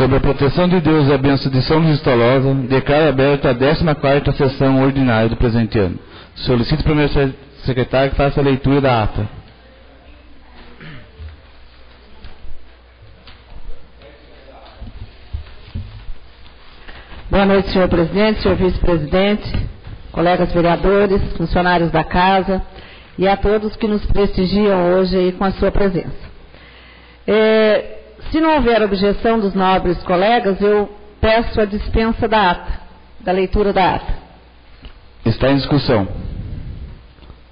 Sob a proteção de Deus e a bênção de São Luís Tolosa, declaro aberta a 14ª sessão ordinária do presente ano. Solicito o primeiro secretário que faça a leitura da ata. Boa noite, senhor presidente, senhor vice-presidente, colegas vereadores, funcionários da casa e a todos que nos prestigiam hoje aí com a sua presença. Se não houver objeção dos nobres colegas, eu peço a dispensa da ata, da leitura da ata. Está em discussão.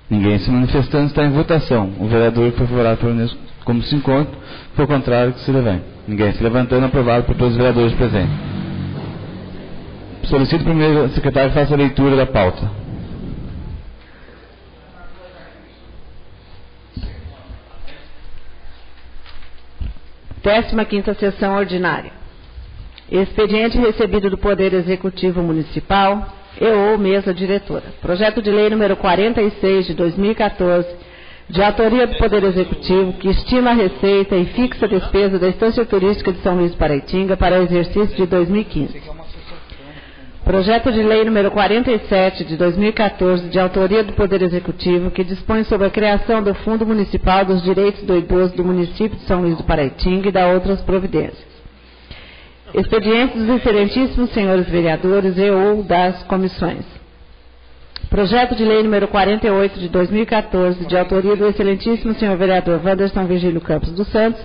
Ninguém se manifestando, está em votação. O vereador que foi favorável como se encontra, foi o contrário que se levanta. Ninguém se levantando, aprovado por todos os vereadores presentes. Solicito o primeiro secretário que faça a leitura da pauta. Décima quinta sessão ordinária. Expediente recebido do Poder Executivo Municipal ou mesa diretora. Projeto de lei número 46 de 2014, de autoria do Poder Executivo, que estima a receita e fixa a despesa da Estância Turística de São Luís do Paraitinga para o exercício de 2015. Projeto de lei número 47 de 2014, de autoria do Poder Executivo, que dispõe sobre a criação do Fundo Municipal dos Direitos do Idoso do município de São Luís do Paraitinga e da outras providências. Expedientes dos excelentíssimos senhores vereadores e ou das comissões. Projeto de lei número 48 de 2014, de autoria do excelentíssimo senhor vereador Wanderson Virgílio Campos dos Santos,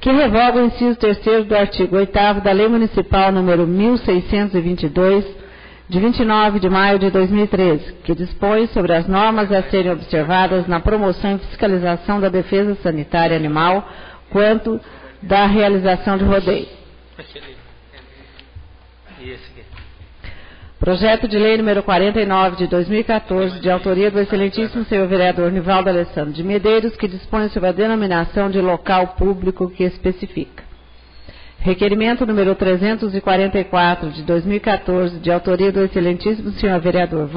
que revoga o inciso 3º do artigo 8º da Lei Municipal número 1622, de 29 de maio de 2013, que dispõe sobre as normas a serem observadas na promoção e fiscalização da defesa sanitária animal, quanto da realização de rodeio. Projeto de lei número 49 de 2014, de autoria do excelentíssimo senhor vereador Nivaldo Alessandro de Medeiros, que dispõe sobre a denominação de local público que especifica. Requerimento número 344 de 2014, de autoria do excelentíssimo senhor vereador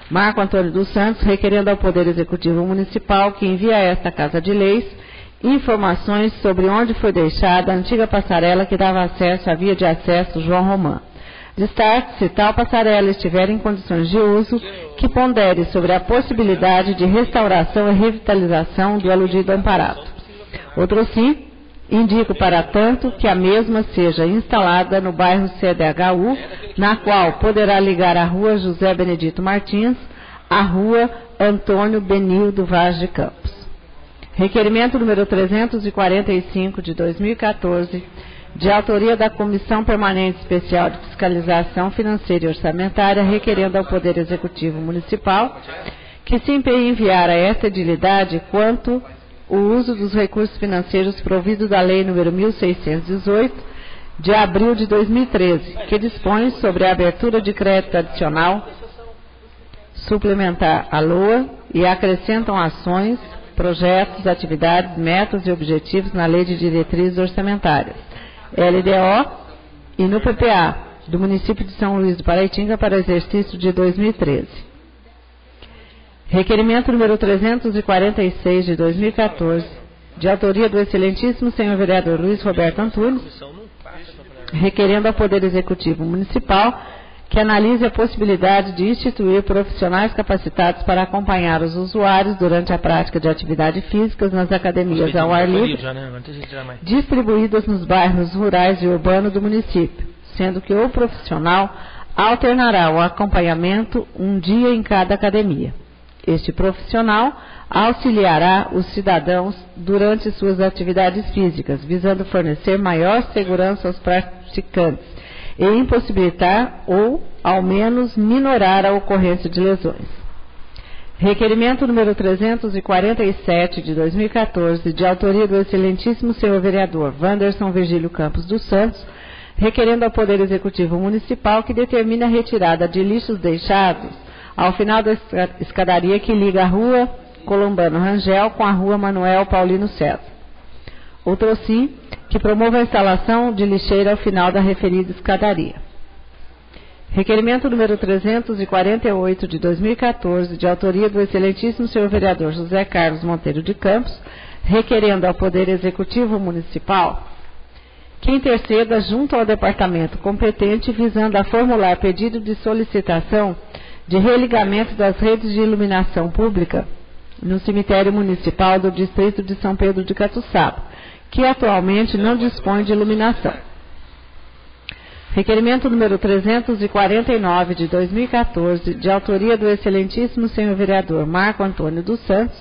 Marco Antônio dos Santos, requerendo ao Poder Executivo Municipal que envie a esta Casa de Leis informações sobre onde foi deixada a antiga passarela que dava acesso à via de acesso João Romã. Destaque, se tal passarela estiver em condições de uso, que pondere sobre a possibilidade de restauração e revitalização do aludido amparato. Outro sim, indico para tanto que a mesma seja instalada no bairro CDHU, na qual poderá ligar a rua José Benedito Martins à rua Antônio Benildo Vaz de Campos. Requerimento número 345 de 2014, de autoria da Comissão Permanente Especial de Fiscalização Financeira e Orçamentária, requerendo ao Poder Executivo Municipal que se empenhe em enviar a esta edilidade quanto o uso dos recursos financeiros providos da Lei número 1618, de abril de 2013, que dispõe sobre a abertura de crédito adicional suplementar à LOA e acrescentam ações, projetos, atividades, metas e objetivos na Lei de Diretrizes Orçamentárias, LDO, e no PPA do município de São Luís do Paraitinga para exercício de 2013. Requerimento número 346 de 2014, de autoria do excelentíssimo senhor vereador Luiz Roberto Antunes, requerendo ao Poder Executivo Municipal que analise a possibilidade de instituir profissionais capacitados para acompanhar os usuários durante a prática de atividades físicas nas academias ao ar livre, distribuídas nos bairros rurais e urbanos do município, sendo que o profissional alternará o acompanhamento um dia em cada academia. Este profissional auxiliará os cidadãos durante suas atividades físicas, visando fornecer maior segurança aos praticantes e impossibilitar ou, ao menos, minorar a ocorrência de lesões. Requerimento número 347 de 2014, de autoria do excelentíssimo senhor vereador Wanderson Virgílio Campos dos Santos, requerendo ao Poder Executivo Municipal que determine a retirada de lixos deixados ao final da escadaria que liga a rua Colombano Rangel com a rua Manuel Paulino César. Outro sim, que promova a instalação de lixeira ao final da referida escadaria. Requerimento número 348 de 2014, de autoria do excelentíssimo senhor vereador José Carlos Monteiro de Campos, requerendo ao Poder Executivo Municipal que interceda junto ao departamento competente visando a formular pedido de solicitação de religamento das redes de iluminação pública no cemitério municipal do distrito de São Pedro de Catuçaba, que atualmente não dispõe de iluminação. Requerimento número 349 de 2014, de autoria do excelentíssimo senhor vereador Marco Antônio dos Santos,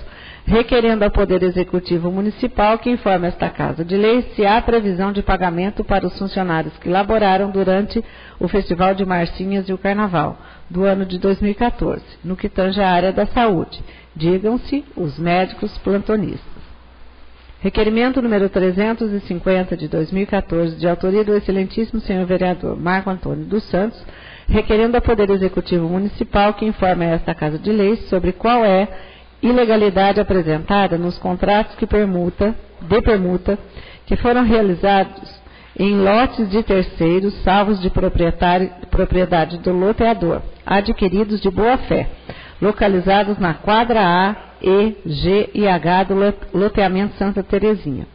requerendo ao Poder Executivo Municipal que informe esta Casa de Lei se há previsão de pagamento para os funcionários que laboraram durante o Festival de Marchinhas e o Carnaval do ano de 2014, no que tange a área da saúde, digam-se os médicos plantonistas. Requerimento número 350 de 2014, de autoria do excelentíssimo senhor vereador Marco Antônio dos Santos, requerendo ao Poder Executivo Municipal que informe a esta Casa de Leis sobre qual é ilegalidade apresentada nos contratos de permuta que foram realizados em lotes de terceiros, salvos de propriedade do loteador, adquiridos de boa-fé, localizados na quadra A, E, G e H do loteamento Santa Terezinha,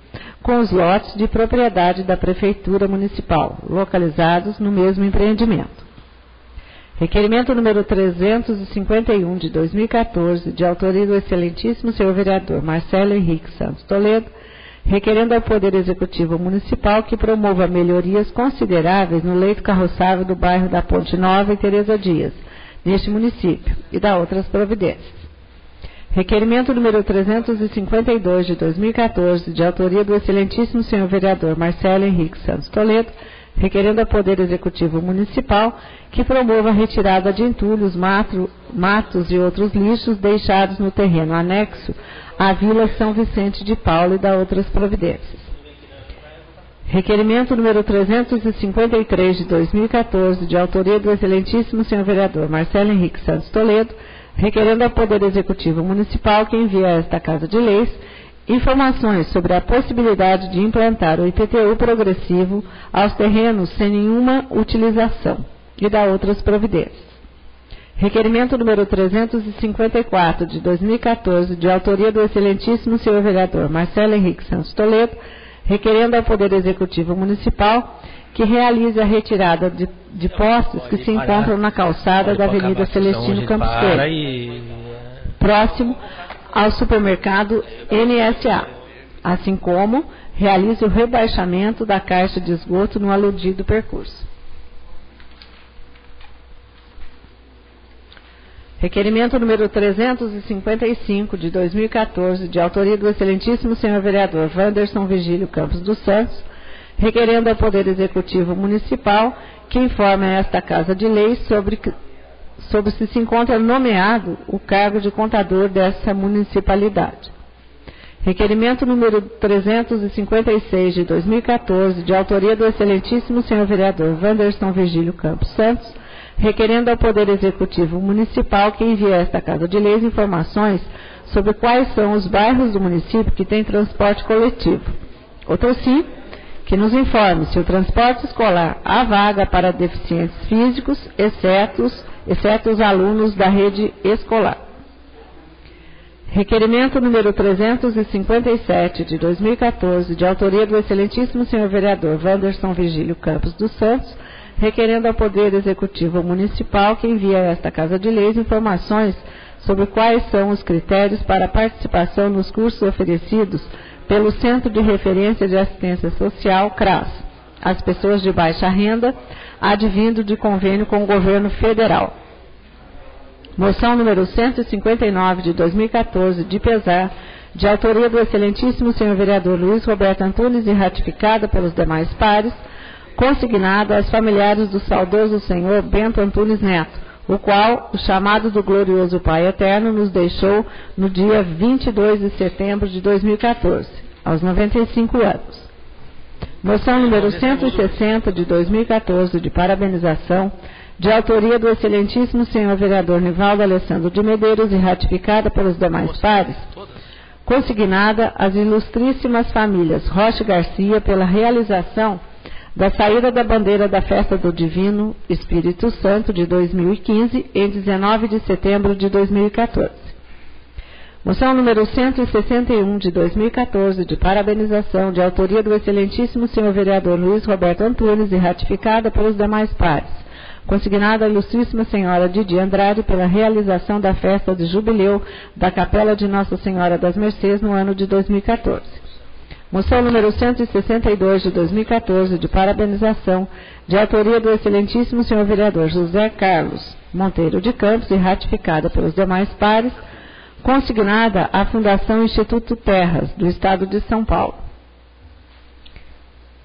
com os lotes de propriedade da Prefeitura Municipal, localizados no mesmo empreendimento. Requerimento número 351 de 2014, de autoria do excelentíssimo senhor vereador Marcelo Henrique Santos Toledo, requerendo ao Poder Executivo Municipal que promova melhorias consideráveis no leito carroçável do bairro da Ponte Nova e Tereza Dias, neste município, e da outras providências. Requerimento número 352 de 2014, de autoria do excelentíssimo senhor vereador Marcelo Henrique Santos Toledo, requerendo ao Poder Executivo Municipal que promova a retirada de entulhos, matos e outros lixos deixados no terreno anexo à Vila São Vicente de Paulo e da outras providências. Requerimento número 353 de 2014, de autoria do excelentíssimo senhor vereador Marcelo Henrique Santos Toledo, requerendo ao Poder Executivo Municipal que envie a esta Casa de Leis informações sobre a possibilidade de implantar o IPTU progressivo aos terrenos sem nenhuma utilização e da outras providências. Requerimento número 354 de 2014, de autoria do excelentíssimo senhor vereador Marcelo Henrique Santos Toledo, requerendo ao Poder Executivo Municipal que realize a retirada de postes que se encontram na calçada da Avenida Celestino Campos Coelho, próximo ao supermercado NSA, assim como realize o rebaixamento da caixa de esgoto no aludido percurso. Requerimento número 355 de 2014, de autoria do excelentíssimo senhor vereador Wanderson Vigílio Campos dos Santos, requerendo ao Poder Executivo Municipal que informe a esta Casa de Leis sobre se encontra nomeado o cargo de contador dessa municipalidade. Requerimento número 356 de 2014, de autoria do excelentíssimo senhor vereador Wanderson Vigílio Campos Santos, requerendo ao Poder Executivo Municipal que envie a esta Casa de Leis informações sobre quais são os bairros do município que têm transporte coletivo. Outro sim, que nos informe se o transporte escolar há vaga para deficientes físicos, exceto os alunos da rede escolar. Requerimento número 357 de 2014, de autoria do excelentíssimo senhor vereador Wanderson Vigílio Campos dos Santos, requerendo ao Poder Executivo Municipal que envie a esta Casa de Leis informações sobre quais são os critérios para a participação nos cursos oferecidos pelo Centro de Referência de Assistência Social, CRAS, às pessoas de baixa renda, advindo de convênio com o governo federal. Moção número 159 de 2014, de pesar, de autoria do excelentíssimo senhor vereador Luiz Roberto Antunes e ratificada pelos demais pares, consignada aos familiares do saudoso senhor Bento Antunes Neto, o qual, o chamado do glorioso Pai Eterno, nos deixou no dia 22 de setembro de 2014, aos 95 anos. Moção número 160 de 2014, de parabenização, de autoria do excelentíssimo senhor vereador Nivaldo Alessandro de Medeiros e ratificada pelos demais pares, consignada às ilustríssimas famílias Rocha Garcia pela realização da saída da bandeira da Festa do Divino Espírito Santo de 2015 em 19 de setembro de 2014. Moção número 161 de 2014, de parabenização, de autoria do excelentíssimo senhor vereador Luiz Roberto Antunes e ratificada pelos demais pares. Consignada a ilustríssima senhora Didi Andrade pela realização da festa de jubileu da Capela de Nossa Senhora das Mercês no ano de 2014. Moção número 162 de 2014, de parabenização, de autoria do excelentíssimo senhor vereador José Carlos Monteiro de Campos e ratificada pelos demais pares, consignada à Fundação Instituto Terras, do Estado de São Paulo.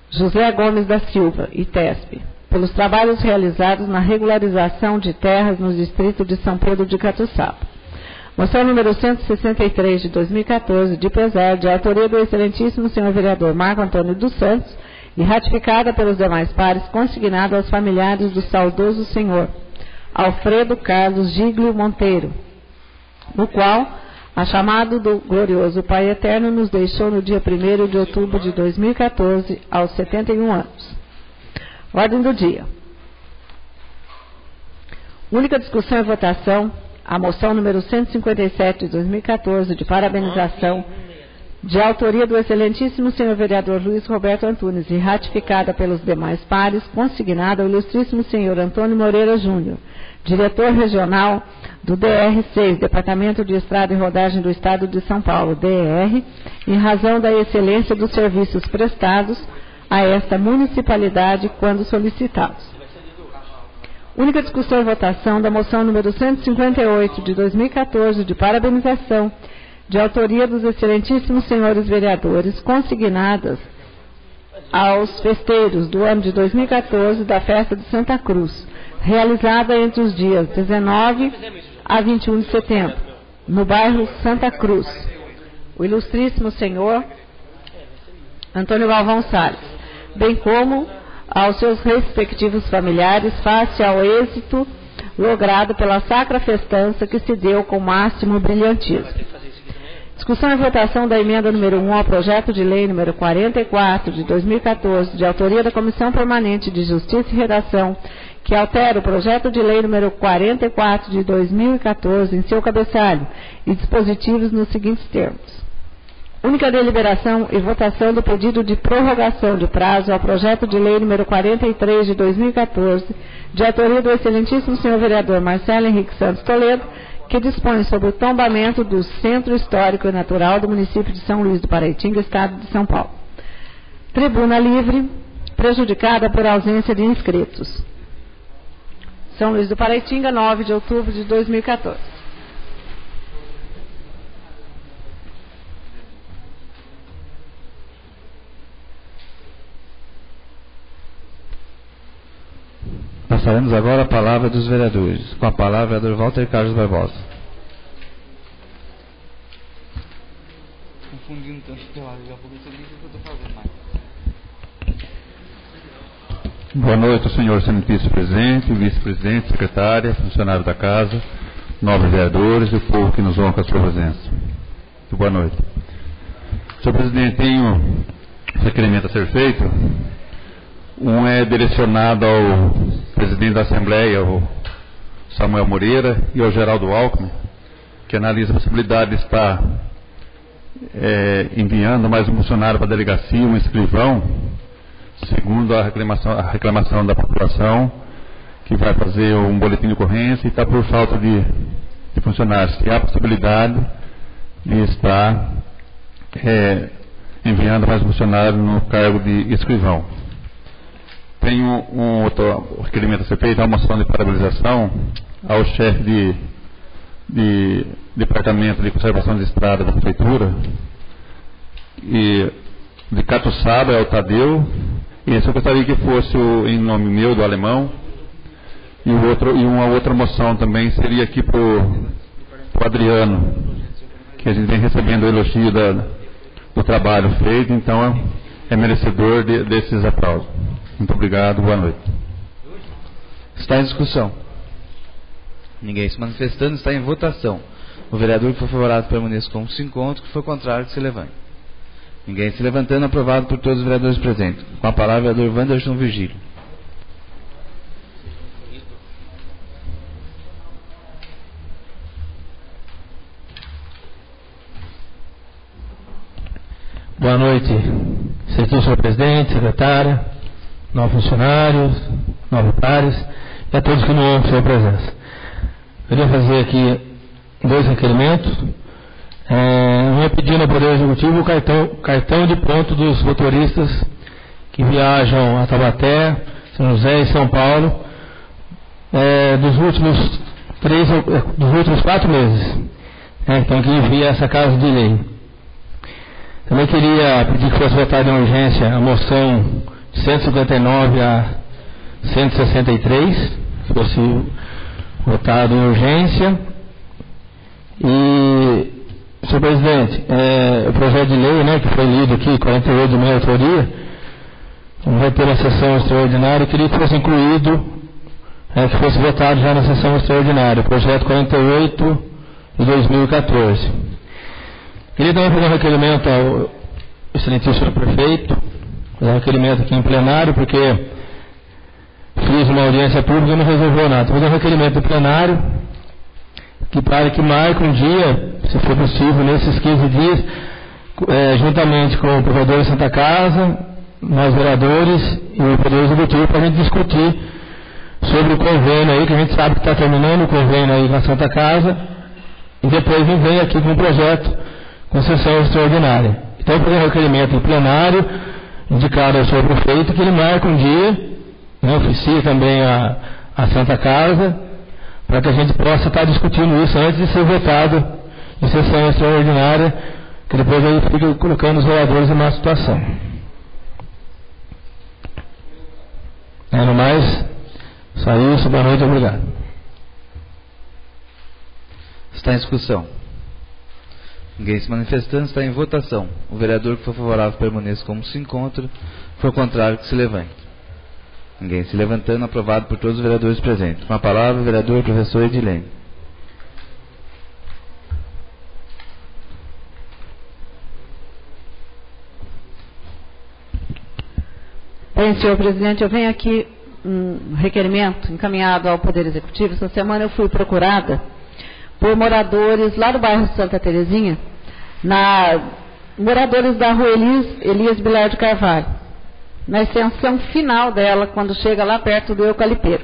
José Gomes da Silva, ITESP, pelos trabalhos realizados na regularização de terras no distrito de São Pedro de Catuçaba. Moção número 163 de 2014, de pesar, de autoria do excelentíssimo senhor vereador Marco Antônio dos Santos e ratificada pelos demais pares, consignada aos familiares do saudoso senhor Alfredo Carlos Giglio Monteiro, no qual, a chamado do glorioso Pai Eterno, nos deixou no dia 1º de outubro de 2014, aos 71 anos. Ordem do dia. Única discussão e votação, a moção número 157 de 2014, de parabenização, de autoria do excelentíssimo senhor vereador Luiz Roberto Antunes e ratificada pelos demais pares, consignada ao ilustríssimo senhor Antônio Moreira Júnior, diretor regional do DR6, Departamento de Estrada e Rodagem do Estado de São Paulo, DR, em razão da excelência dos serviços prestados a esta municipalidade quando solicitados. Única discussão e votação da moção número 158 de 2014, de parabenização, de autoria dos excelentíssimos senhores vereadores, consignadas aos festeiros do ano de 2014 da Festa de Santa Cruz, realizada entre os dias 19 a 21 de setembro, no bairro Santa Cruz. O ilustríssimo senhor Antônio Galvão Salles, bem como aos seus respectivos familiares, face ao êxito logrado pela sacra festança que se deu com máximo brilhantismo. Discussão e votação da emenda número 1 ao projeto de lei número 44 de 2014, de autoria da Comissão Permanente de Justiça e Redação, que altera o projeto de lei número 44 de 2014 em seu cabeçalho e dispositivos nos seguintes termos. Única deliberação e votação do pedido de prorrogação de prazo ao projeto de lei número 43 de 2014, de autoria do excelentíssimo senhor vereador Marcelo Henrique Santos Toledo, que dispõe sobre o tombamento do Centro Histórico e Natural do município de São Luís do Paraitinga, Estado de São Paulo. Tribuna livre, prejudicada por ausência de inscritos. São Luís do Paraitinga, 9 de outubro de 2014. Passaremos agora a palavra dos vereadores. Com a palavra, o vereador Walter Carlos Barbosa. Confundindo tanto teu lado, já vou ver o que eu estou fazendo mais. Boa noite, senhor vice-presidente, vice-presidente, secretária, funcionário da casa, nobres vereadores e o povo que nos honra com a sua presença. Muito boa noite. Senhor presidente, tenho requerimento a ser feito. Um é direcionado ao presidente da Assembleia, o Samuel Moreira, e ao Geraldo Alckmin, que analisa a possibilidade de estar enviando mais um funcionário para a delegacia, um escrivão, segundo a reclamação da população, que vai fazer um boletim de ocorrência e está por falta de funcionários. E há a possibilidade de estar enviando mais um funcionário no cargo de escrivão. Tenho um outro requerimento a ser feito, a moção de parabenização ao chefe de Departamento de Conservação de Estrada da Prefeitura, e de Catuçaba é o Tadeu, e esse eu gostaria que fosse em nome meu, do alemão, e uma outra moção também seria aqui para o Adriano, que a gente vem recebendo o elogio do trabalho feito, então é merecedor desses aplausos. Muito obrigado, boa noite. Está em discussão. Ninguém se manifestando, está em votação. O vereador que for favorável permaneça como se encontra, que for contrário, que se levante. Ninguém se levantando, aprovado por todos os vereadores presentes. Com a palavra, o vereador Wanderson Virgílio. senhor presidente, secretária, novos funcionários, novos pares e a todos que não honram sua presença. Eu queria fazer aqui 2 requerimentos. Um é pedindo ao Poder Executivo o cartão de ponto dos motoristas que viajam a Taubaté, São José e São Paulo dos últimos 4 meses. Então, que envia essa casa de lei. Também queria pedir que fosse votada em urgência a moção de 159 a 163, que fosse votado em urgência. E, senhor presidente, o projeto de lei, que foi lido aqui, 48 de minha autoria, não vai ter uma sessão extraordinária, eu queria que fosse incluído, que fosse votado já na sessão extraordinária, o projeto 48 de 2014. Queria também fazer um requerimento ao excelentíssimo prefeito, fazer um requerimento aqui em plenário, porque fiz uma audiência pública e não resolveu nada. Fazer um requerimento em plenário, para que marque um dia, se for possível, nesses 15 dias, juntamente com o provedor da Santa Casa, nós vereadores e o Poder Executivo, para a gente discutir sobre o convênio aí, que a gente sabe que está terminando o convênio aí na Santa Casa, e depois vem aqui com um projeto com sessão extraordinária. Então, fazer um requerimento em plenário, indicado ao senhor prefeito, que ele marque um dia, oficie também a Santa Casa, para que a gente possa estar discutindo isso antes de ser votado em sessão extraordinária, que depois aí fica colocando os vereadores em má situação. No mais, só isso, boa noite, obrigado. Está em discussão. Ninguém se manifestando, está em votação. O vereador que for favorável permaneça como se encontra, se for contrário que se levante. Ninguém se levantando, aprovado por todos os vereadores presentes. Com a palavra, o vereador professor Edilene. Bem, senhor presidente, eu venho aqui um requerimento encaminhado ao Poder Executivo. Essa semana eu fui procurada por moradores lá do bairro Santa Terezinha, moradores da rua Elias Bilar de Carvalho, na extensão final dela, quando chega lá perto do Eucalipteiro.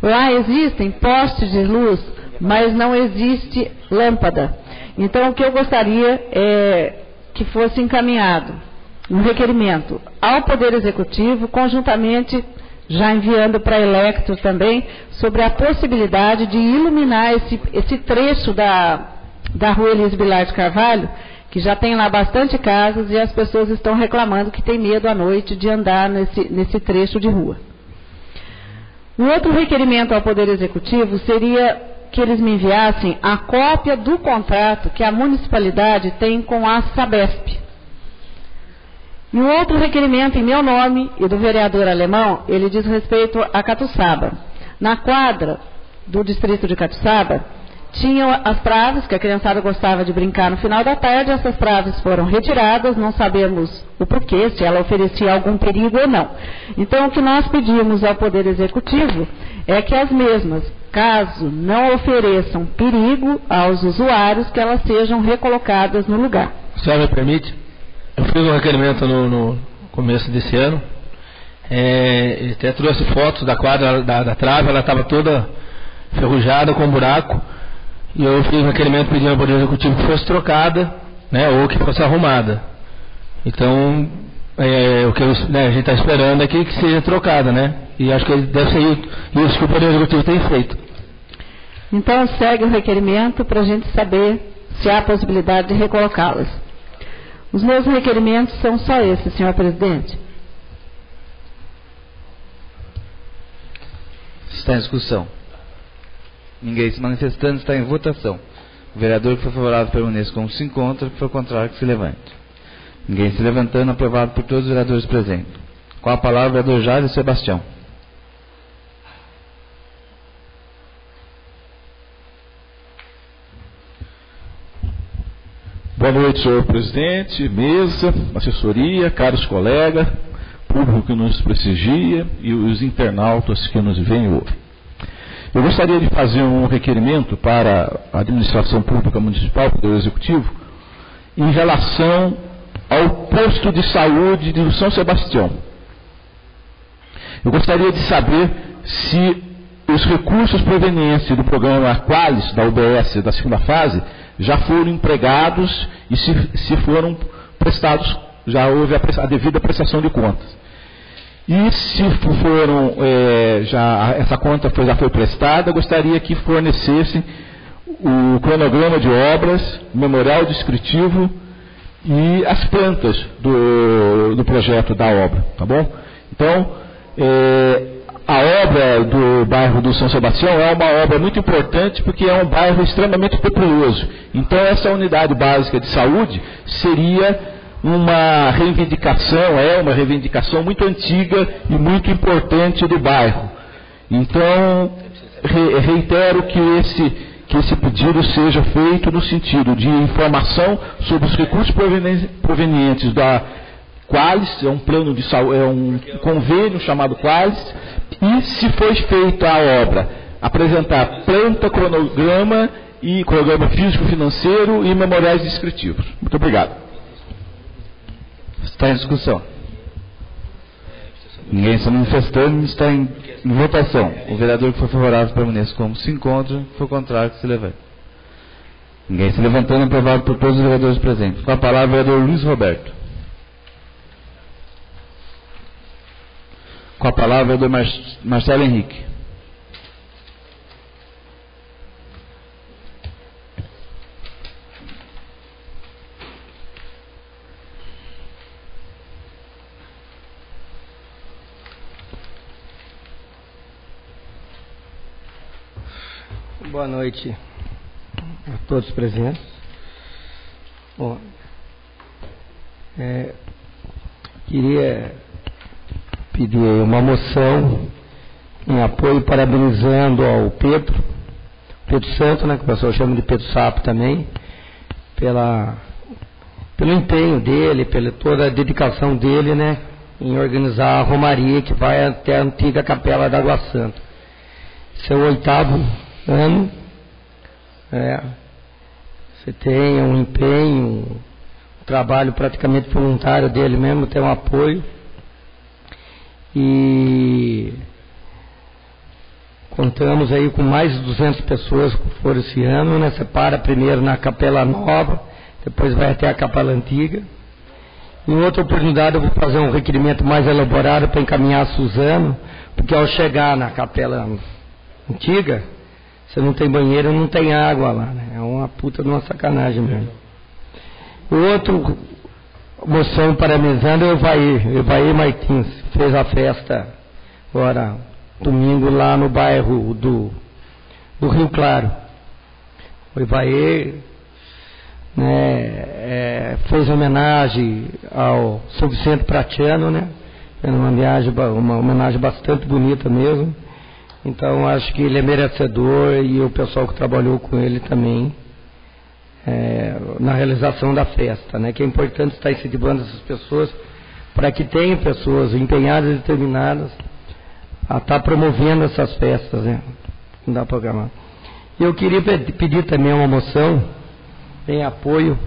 Lá existem postes de luz, mas não existe lâmpada. Então, o que eu gostaria é que fosse encaminhado um requerimento ao Poder Executivo, conjuntamente já enviando para a Electro também, sobre a possibilidade de iluminar esse trecho da rua Elias Bilar de Carvalho, que já tem lá bastante casas e as pessoas estão reclamando que tem medo à noite de andar nesse trecho de rua. Um outro requerimento ao Poder Executivo seria que eles me enviassem a cópia do contrato que a municipalidade tem com a Sabesp. E um outro requerimento em meu nome e do vereador Alemão, ele diz respeito a Catuçaba. Na quadra do distrito de Catuçaba, tinham as traves, que a criançada gostava de brincar no final da tarde. Essas traves foram retiradas, não sabemos o porquê, se ela oferecia algum perigo ou não. Então, o que nós pedimos ao Poder Executivo é que as mesmas, caso não ofereçam perigo aos usuários, que elas sejam recolocadas no lugar. A senhora me permite? Eu fiz um requerimento no começo desse ano. Ele até trouxe fotos da quadra da trave, ela estava toda enferrujada, com buraco. E eu fiz um requerimento pedindo ao Poder Executivo que fosse trocada, ou que fosse arrumada. Então, o que a gente está esperando é que seja trocada, E acho que deve ser isso que o Poder Executivo tem feito. Então, segue o requerimento para a gente saber se há a possibilidade de recolocá-las. Os meus requerimentos são só esses, senhor presidente. Está em discussão. Ninguém se manifestando, está em votação. O vereador que for favorável permaneça como se encontra, que for contrário que se levante. Ninguém se levantando, aprovado por todos os vereadores presentes. Com a palavra, o vereador Jair Sebastião. Boa noite, senhor presidente, mesa, assessoria, caros colegas, público que nos prestigia e os internautas que nos veem hoje. Eu gostaria de fazer um requerimento para a administração pública municipal, Poder Executivo, em relação ao posto de saúde de São Sebastião. Eu gostaria de saber se os recursos provenientes do programa Qualis, da UBS, da segunda fase, já foram empregados e se foram prestados, já houve a devida prestação de contas. E se foram, essa conta já foi prestada, gostaria que fornecessem o cronograma de obras, o memorial descritivo e as plantas do projeto da obra, tá bom? Então, a obra do bairro do São Sebastião é uma obra muito importante porque é um bairro extremamente populoso. Então, essa unidade básica de saúde seria uma reivindicação muito antiga e muito importante do bairro. Então, reitero que esse pedido seja feito no sentido de informação sobre os recursos provenientes da Qualis, é um plano de saúde, é um convênio chamado Qualis, e se foi feita a obra, apresentar planta, cronograma físico-financeiro e memoriais descritivos. Muito obrigado. Está em discussão. Ninguém está manifestando, está em votação. O vereador que for favorável permaneça como se encontra, que for contrário que se levante. Ninguém se levantando, aprovado por todos os vereadores presentes. Com a palavra, o vereador Luiz Roberto. Com a palavra, o vereador Marcelo Henrique. Boa noite a todos presentes. Bom, queria pedir uma moção em apoio, parabenizando ao Pedro Santo, né, que o pessoal chama de Pedro Sapo também, pelo empenho dele, pela toda a dedicação dele, né, em organizar a romaria que vai até a antiga Capela da Água Santa. Esse é o 8º ano. Você tem um empenho, um trabalho praticamente voluntário dele mesmo, tem um apoio. E contamos aí com mais de 200 pessoas que foram esse ano, né? Você para primeiro na Capela Nova, depois vai até a Capela Antiga. Em outra oportunidade eu vou fazer um requerimento mais elaborado para encaminhar a Suzano, porque ao chegar na Capela Antiga, você não tem banheiro, não tem água lá, né? É uma puta de uma sacanagem mesmo. O outro moção parabenizando é o Evaí Martins, fez a festa agora domingo lá no bairro do Rio Claro. O Evaí, né, fez homenagem ao São Vicente Pratiano, né? É uma homenagem bastante bonita mesmo. Então acho que ele é merecedor, e o pessoal que trabalhou com ele também na realização da festa, né? Que é importante estar incentivando essas pessoas para que tenham pessoas empenhadas e determinadas a estar promovendo essas festas, né? Não dá para programar. Eu queria pedir também uma moção em apoio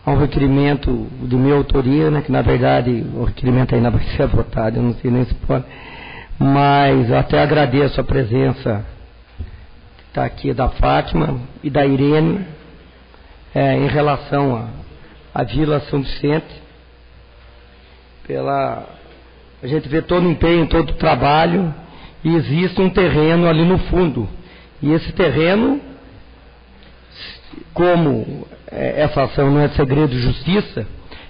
ao requerimento de minha autoria, né? Que na verdade o requerimento ainda vai ser votado, eu não sei nem se pode. Mas até agradeço a presença que está aqui da Fátima e da Irene em relação à Vila São Vicente. A gente vê todo o empenho, todo o trabalho, e existe um terreno ali no fundo. E esse terreno, como essa ação não é segredo de justiça,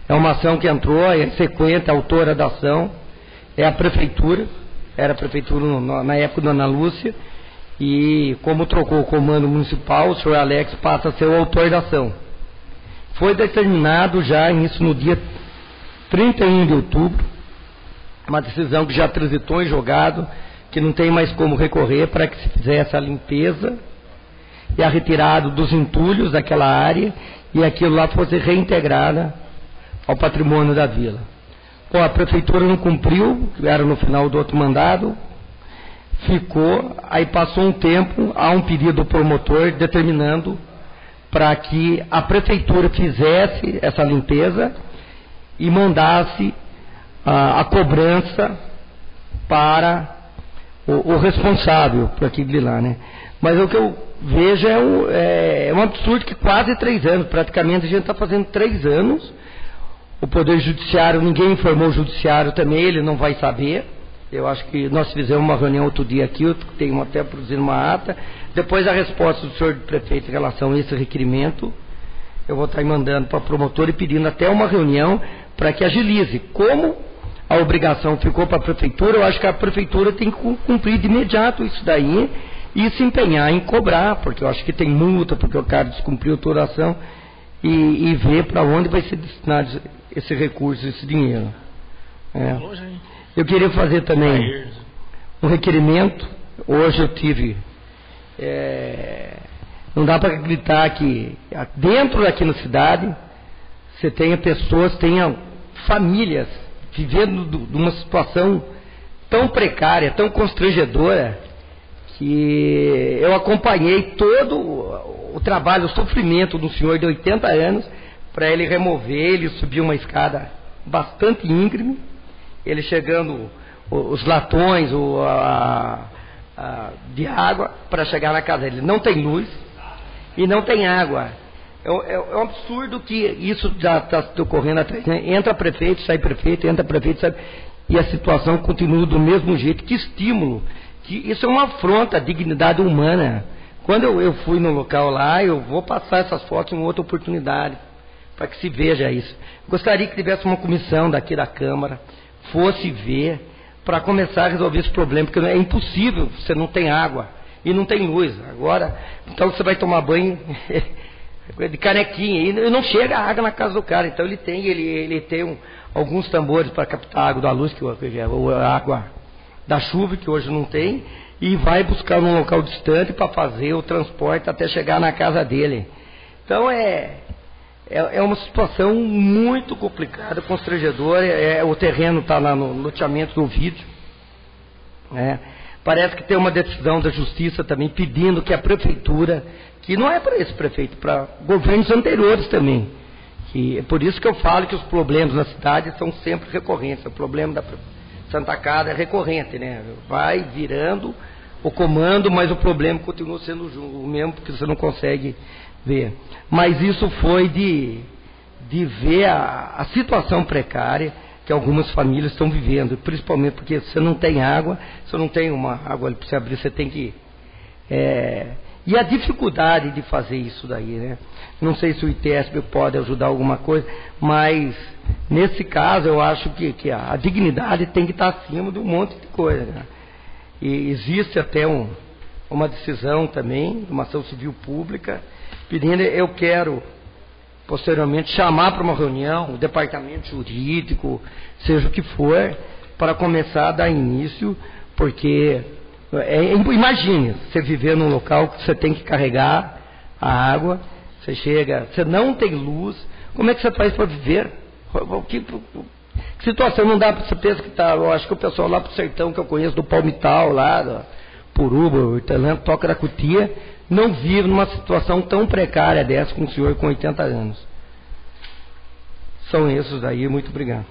é uma ação que entrou, é sequente, a autora da ação é a Prefeitura. Era a Prefeitura na época da Ana Lúcia, e como trocou o comando municipal, o senhor Alex passa a ser o autor da ação. Foi determinado já isso no dia 31 de outubro, uma decisão que já transitou em julgado, que não tem mais como recorrer, para que se fizesse a limpeza e a retirada dos entulhos daquela área, e aquilo lá fosse reintegrada ao patrimônio da vila. Bom, a Prefeitura não cumpriu, era no final do outro mandado, ficou, aí passou um tempo, há um pedido do promotor determinando para que a Prefeitura fizesse essa limpeza e mandasse a cobrança para o responsável por aquilo de lá, né? Mas o que eu vejo é um absurdo que quase 3 anos, praticamente a gente está fazendo 3 anos. O Poder Judiciário, ninguém informou o Judiciário também, ele não vai saber. Eu acho que nós fizemos uma reunião outro dia aqui, eu tenho até produzindo uma ata. Depois a resposta do senhor prefeito em relação a esse requerimento, eu vou estar mandando para a promotora e pedindo até uma reunião para que agilize. Como a obrigação ficou para a prefeitura, eu acho que a prefeitura tem que cumprir de imediato isso daí e se empenhar em cobrar, porque eu acho que tem multa, porque o cara descumpriu toda a ação, e ver para onde vai ser destinado esse recurso, esse dinheiro. Eu queria fazer também um requerimento. Hoje eu tive... não dá para acreditar que dentro daqui na cidade você tenha pessoas, tenha famílias vivendo de uma situação tão precária, tão constrangedora, que eu acompanhei todo o trabalho, o sofrimento de um senhor de 80 anos para ele remover, ele subiu uma escada bastante íngreme, ele chegando os latões de água para chegar na casa dele. Não tem luz e não tem água. É um absurdo que isso já está ocorrendo atrás. Entra prefeito, sai prefeito, entra prefeito, sai... E a situação continua do mesmo jeito. Que estímulo! Que isso é uma afronta à dignidade humana. Quando eu fui no local lá, eu vou passar essas fotos em outra oportunidade, para que se veja isso. Gostaria que tivesse uma comissão daqui da Câmara, fosse ver, para começar a resolver esse problema, porque é impossível, você não tem água e não tem luz. Agora, então você vai tomar banho de canequinha, e não chega a água na casa do cara. Então ele tem alguns tambores para captar a água da luz, a água da chuva, que hoje não tem, e vai buscar num local distante para fazer o transporte até chegar na casa dele. Então é uma situação muito complicada, constrangedora. O terreno está lá no loteamento do vídeo. Parece que tem uma decisão da Justiça também pedindo que a Prefeitura, que não é para esse prefeito, para governos anteriores também. É por isso que eu falo que os problemas na cidade são sempre recorrentes. O problema da Santa Casa é recorrente, né? Vai virando o comando, mas o problema continua sendo o mesmo, porque você não consegue ver. Mas isso foi de ver a situação precária que algumas famílias estão vivendo, principalmente porque você não tem água, você não tem uma água para você abrir, você tem que... E a dificuldade de fazer isso daí, né? Não sei se o ITESP pode ajudar alguma coisa, mas nesse caso eu acho que a dignidade tem que estar acima de um monte de coisa, né? E existe até uma decisão também, uma ação civil pública, pedindo, eu quero posteriormente chamar para uma reunião o departamento jurídico, seja o que for, para começar a dar início, porque imagine, você viver num local que você tem que carregar a água, você chega, você não tem luz, como é que você faz para viver? Que situação não dá para você pensar que está? Eu acho que o pessoal lá pro sertão que eu conheço, do Palmital, lá, do Puruba, o Italanto, Toca da Cutia, não vive numa situação tão precária dessa com um senhor com 80 anos. São esses daí, muito obrigado.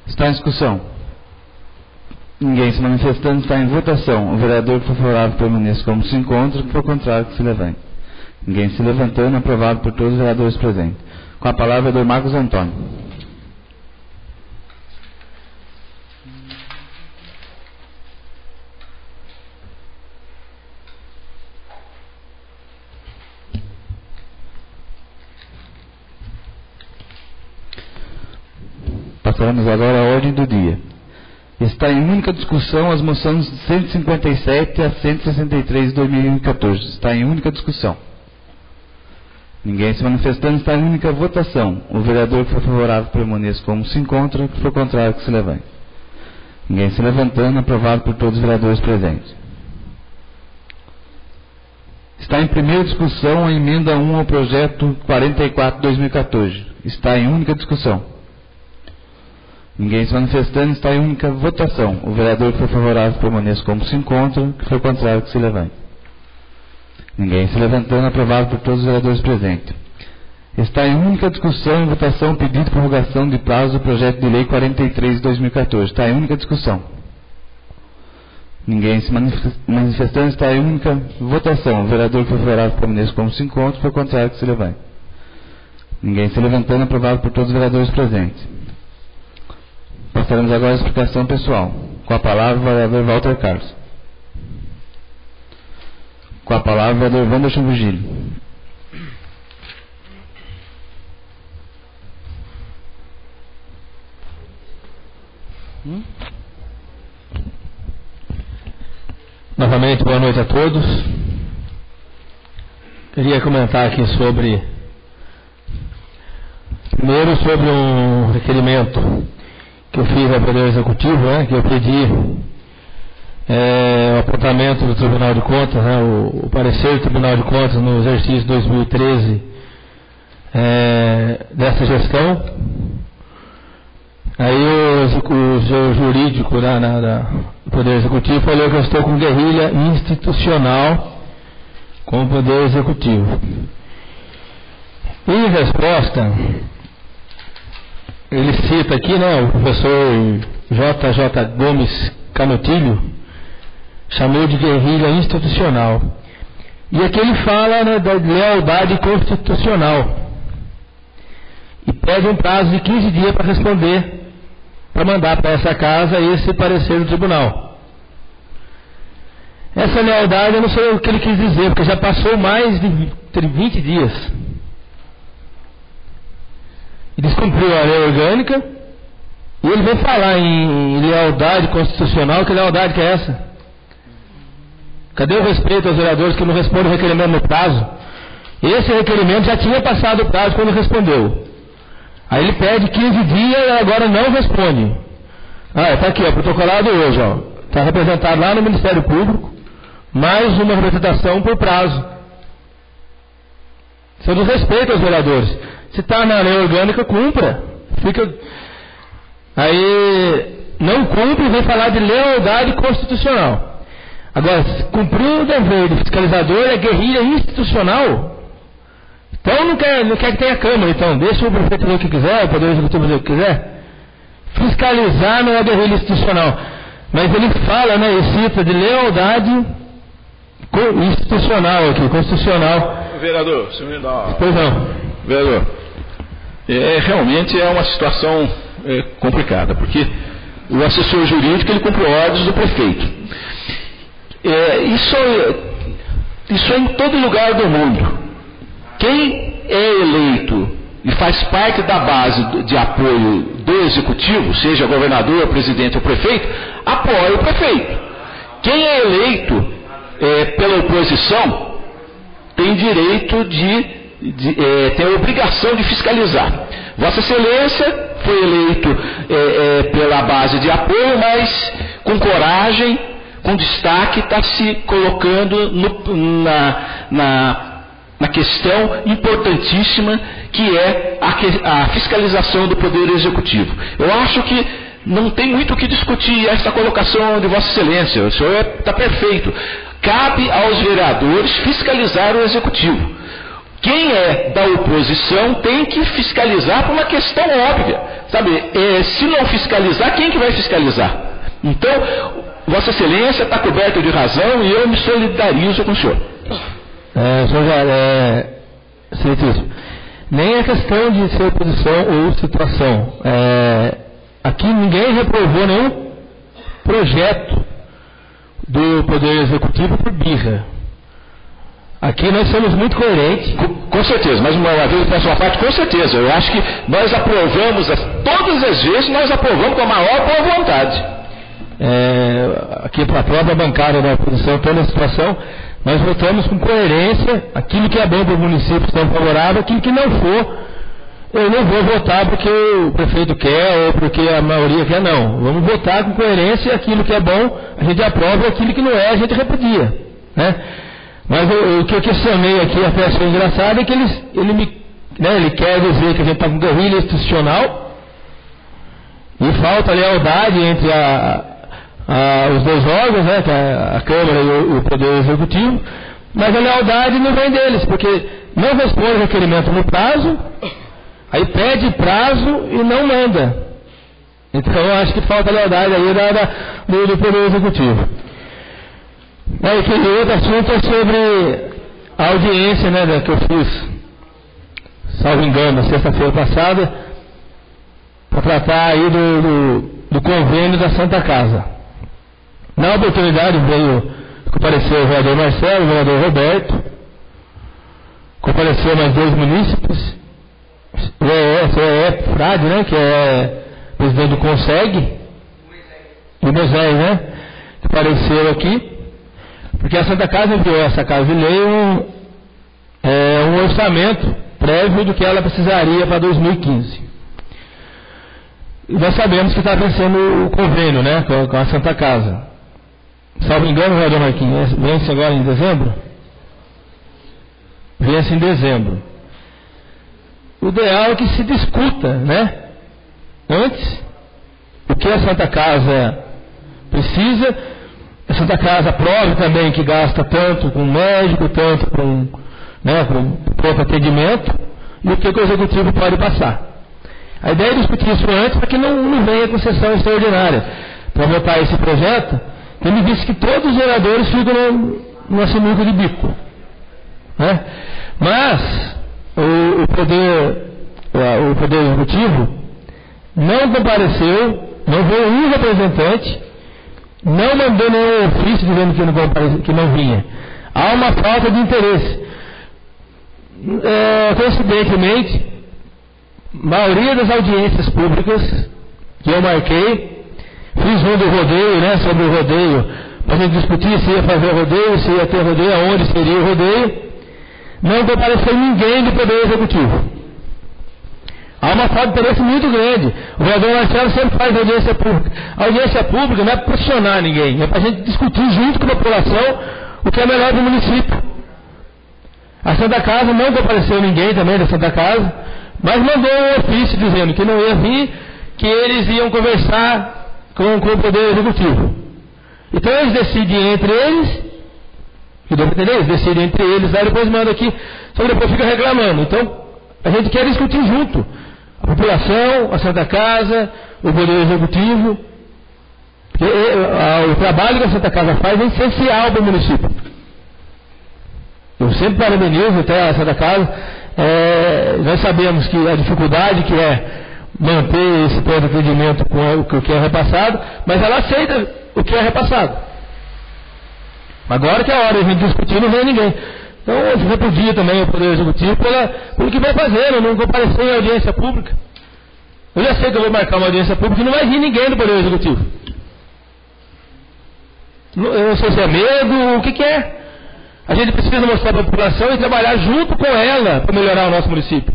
Está em discussão. Ninguém se manifestando, está em votação. O vereador que for favorável permaneça como se encontra, que for contrário que se levante. Ninguém se levantando, aprovado por todos os vereadores presentes. Com a palavra, o vereador Marcos Antônio. Passaremos agora à ordem do dia. Está em única discussão as moções de 157 a 163 de 2014. Está em única discussão. Ninguém se manifestando, está em única votação. O vereador que for favorável permaneça como se encontra, que for contrário que se levante. Ninguém se levantando, aprovado por todos os vereadores presentes. Está em primeira discussão a emenda 1 ao projeto 44 de 2014. Está em única discussão. Ninguém se manifestando, está em única votação. O vereador que for favorável permaneça como se encontra, que for contrário que se levante. Ninguém se levantando, aprovado por todos os vereadores presentes. Está em única discussão e votação o pedido de prorrogação de prazo do projeto de lei 43 de 2014. Está em única discussão. Ninguém se manifestando. Está em única votação. O vereador que foi favorável permaneça como se encontra, foi contrário que se levante. Ninguém se levantando, aprovado por todos os vereadores presentes. Passaremos agora à explicação pessoal. Com a palavra o vereador Walter Carlos. Com a palavra o vereador Wanderson Virgílio. Novamente, boa noite a todos. Queria comentar aqui primeiro sobre um requerimento que eu fiz ao Poder Executivo, que eu pedi o apontamento do Tribunal de Contas, o parecer do Tribunal de Contas no exercício 2013 dessa gestão. Aí o jurídico do Poder Executivo falou que eu estou com guerrilha institucional com o Poder Executivo. Em resposta, ele cita aqui, o professor J.J. Gomes Canutilho chamou de guerrilha institucional. E aqui ele fala da lealdade constitucional e pede um prazo de 15 dias para responder, para mandar para essa casa esse parecer do tribunal. Essa lealdade eu não sei o que ele quis dizer, porque já passou mais de 20 dias. E descumpriu a lei orgânica, e ele vem falar em lealdade constitucional. Que lealdade que é essa? Cadê o respeito aos vereadores que não respondem o requerimento no prazo? Esse requerimento já tinha passado o prazo quando respondeu. Aí ele pede 15 dias e agora não responde. Está aqui, protocolado hoje, está representado lá no Ministério Público, mais uma representação por prazo. Isso é do respeito aos vereadores. Se está na lei orgânica, cumpra. Aí não cumpre e vem falar de lealdade constitucional. Agora, se cumpriu o dever do fiscalizador, é guerrilha institucional. Então não quer que tenha Câmara, então deixa o prefeito fazer o que quiser, o Poder Executivo fazer o que quiser. Fiscalizar não é guerrilha institucional. Mas ele fala, ele cita de lealdade institucional aqui, constitucional. Vereador, se me dá... Pois não. Vereador, realmente é uma situação complicada, porque o assessor jurídico ele cumpre ordens do prefeito. Isso é em todo lugar do mundo. Quem é eleito e faz parte da base de apoio do executivo, seja governador, presidente ou prefeito, apoia o prefeito. Quem é eleito pela oposição tem direito tem a obrigação de fiscalizar. Vossa Excelência foi eleito pela base de apoio, mas com coragem, com destaque, está se colocando na questão importantíssima que é a fiscalização do Poder Executivo. Eu acho que não tem muito o que discutir essa colocação de Vossa Excelência. O senhor está perfeito. Cabe aos vereadores fiscalizar o Executivo. Quem é da oposição tem que fiscalizar por uma questão óbvia. Se não fiscalizar, quem que vai fiscalizar? Então, Vossa Excelência está coberto de razão e eu me solidarizo com o senhor. Excelentíssimo, nem é questão de ser oposição ou situação. Aqui ninguém reprovou nenhum projeto do Poder Executivo por birra. Aqui nós somos muito coerentes. Com certeza, mas uma vez da sua parte, com certeza. Eu acho que nós aprovamos, todas as vezes nós aprovamos com a maior boa vontade. Aqui para a própria bancada da oposição, toda a situação, nós votamos com coerência aquilo que é bom para o município, estão favorável, aquilo que não for, eu não vou votar porque o prefeito quer ou porque a maioria quer, não. Vamos votar com coerência, aquilo que é bom a gente aprova, aquilo que não é a gente repudia, Mas o que eu questionei aqui, a peça engraçada, é que ele quer dizer que a gente está com guerrilha institucional e falta lealdade entre os dois órgãos, que é a Câmara e o Poder Executivo, mas a lealdade não vem deles, porque não responde o requerimento no prazo, aí pede prazo e não manda. Então eu acho que falta lealdade aí do Poder Executivo. Aí aquele outro assunto é sobre a audiência, né, que eu fiz, salvo engano, na sexta-feira passada, para tratar aí do convênio da Santa Casa. Na oportunidade compareceu o vereador Marcelo, o vereador Roberto, compareceu mais 2 munícipes, o Frade, né, que é presidente do CONSEG, e o Moisés, né, que apareceu aqui, porque a Santa Casa enviou essa Casa de Lei um orçamento prévio do que ela precisaria para 2015. E nós sabemos que está vencendo o convênio, né, com a Santa Casa. Salvo engano, vereador Marquinhos, vence agora em dezembro? Vence em dezembro. O ideal é que se discuta, né, antes, o que a Santa Casa precisa. A Santa Casa prove também que gasta tanto com médico, tanto com próprio atendimento, e o que o Executivo pode passar. A ideia é discutir isso antes para que não venha com sessão extraordinária. Para votar esse projeto, ele disse que todos os vereadores ficam numa sinuca de bico. Né? Mas o Poder Executivo não compareceu, não veio um representante, não mandou nenhum ofício dizendo que não vinha. Há uma falta de interesse. Coincidentemente, a maioria das audiências públicas que eu marquei, fiz um do rodeio, né, sobre o rodeio, para a gente discutir se ia fazer rodeio, se ia ter rodeio, aonde seria o rodeio, não compareceu ninguém do Poder Executivo. Há uma falta de interesse muito grande. O vereador Marcelo sempre faz audiência pública. A audiência pública não é para pressionar ninguém, é para a gente discutir junto com a população o que é melhor para o município. A Santa Casa não compareceu ninguém também da Santa Casa, mas mandou um ofício dizendo que não ia vir, que eles iam conversar com o Poder Executivo. Então eles decidem entre eles, que deu para entender, eles decidem entre eles, aí depois mandam aqui, só que depois fica reclamando. Então a gente quer discutir junto. A população, a Santa Casa, o Poder Executivo. Porque o trabalho que a Santa Casa faz é essencial para o município. Eu sempre parabenizo até a Santa Casa. Nós sabemos que a dificuldade que é manter esse plano de atendimento com o que é repassado, mas ela aceita o que é repassado. Agora que é a hora de a gente discutir, não vem ninguém. Então, eu repudio também o Poder Executivo pelo que vai fazer, não comparecer em audiência pública. Eu já sei que eu vou marcar uma audiência pública e não vai vir ninguém do Poder Executivo. Eu não sei se é medo, o que é. A gente precisa mostrar para a população e trabalhar junto com ela para melhorar o nosso município.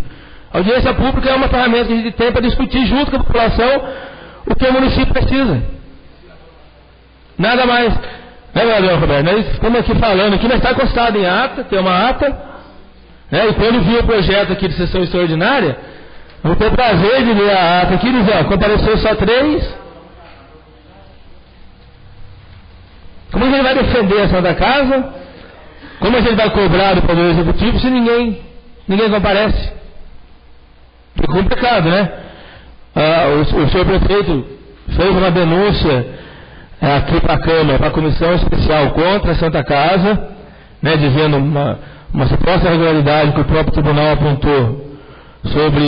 A audiência pública é uma ferramenta que a gente tem para discutir junto com a população o que o município precisa. Nada mais. Né, vereador Roberto? Nós estamos aqui falando, aqui nós está encostado em ata, tem uma ata, né, e quando vi o projeto aqui de sessão extraordinária, eu vou ter o prazer de ler a ata aqui e dizer, compareceu só 3. Como a gente vai defender a Santa Casa? Como a gente vai cobrar do Poder Executivo se ninguém comparece? É complicado, né? O senhor prefeito fez uma denúncia aqui para a Câmara, para a Comissão Especial contra a Santa Casa, né, dizendo uma suposta irregularidade que o próprio tribunal apontou sobre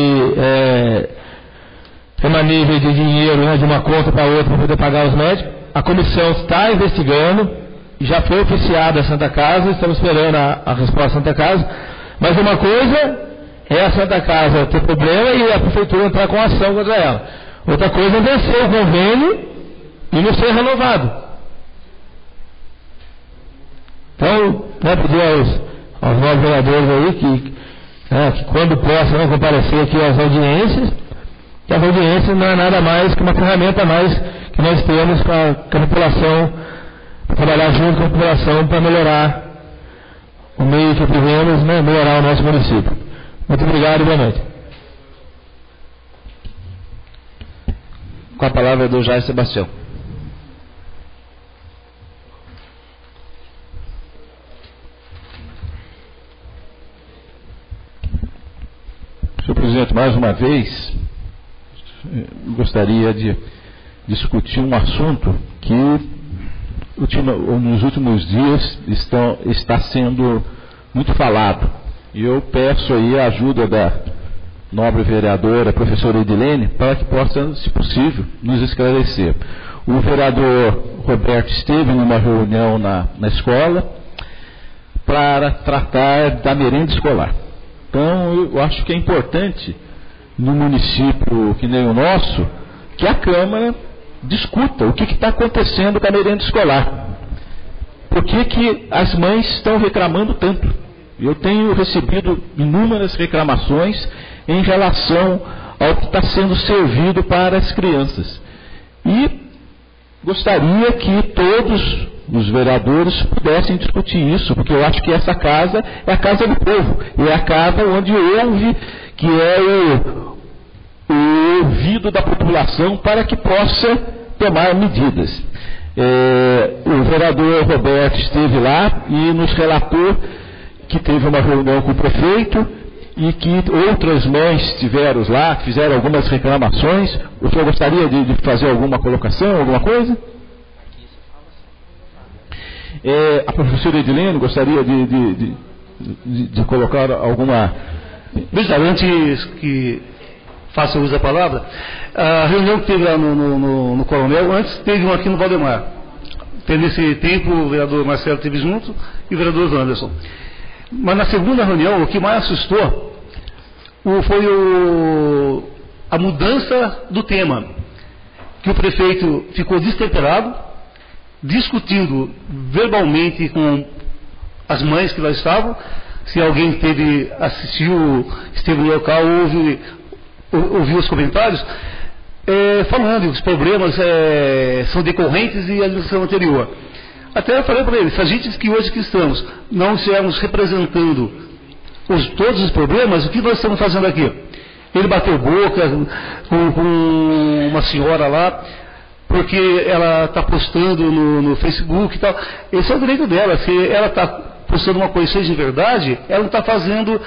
remanível de dinheiro, né, de uma conta para outra para poder pagar os médicos. A comissão está investigando, já foi oficiada a Santa Casa, estamos esperando a resposta da Santa Casa, mas uma coisa é a Santa Casa ter problema e a Prefeitura entrar com ação contra ela. Outra coisa é vencer o convênio e não ser renovado. Então, pedir aos novos vereadores aí que quando possam comparecer aqui às audiências, que as audiências não é nada mais que uma ferramenta a mais que nós temos com a população, para trabalhar junto com a população para melhorar o meio que vivemos, né, melhorar o nosso município. Muito obrigado e boa noite. Com a palavra do Jair Sebastião. mais uma vez, gostaria de discutir um assunto que nos últimos dias está sendo muito falado. E eu peço aí a ajuda da nobre vereadora, professora Edilene, para que possa, se possível, nos esclarecer. O vereador Roberto esteve numa reunião na escola para tratar da merenda escolar. Então, eu acho que é importante, no município que nem o nosso, que a Câmara discuta o que está acontecendo com a merenda escolar. Por que as mães estão reclamando tanto? Eu tenho recebido inúmeras reclamações em relação ao que está sendo servido para as crianças. E gostaria que todos os vereadores pudessem discutir isso, porque eu acho que essa casa é a casa do povo, e é a casa onde ouve, que é o ouvido da população para que possa tomar medidas. O vereador Roberto esteve lá e nos relatou que teve uma reunião com o prefeito e que outras mães estiveram lá, fizeram algumas reclamações. O senhor gostaria de fazer alguma colocação, alguma coisa? A professora Edilene gostaria de colocar alguma... Antes que faça uso da palavra, a reunião que teve lá no Coronel, antes teve uma aqui no Valdemar. Nesse tempo o vereador Marcelo esteve junto e o vereador Anderson. Mas na segunda reunião, o que mais assustou foi a mudança do tema. Que o prefeito ficou destemperado, discutindo verbalmente com as mães que lá estavam. Se alguém esteve no local, ouviu os comentários, falando que os problemas são decorrentes da administração anterior. Até eu falei para ele, se a gente que hoje que estamos não estivermos representando todos os problemas, o que nós estamos fazendo aqui? Ele bateu boca com uma senhora lá, porque ela está postando no Facebook e tal. Esse é o direito dela. Se ela está postando uma coisa seja de verdade, ela não está fazendo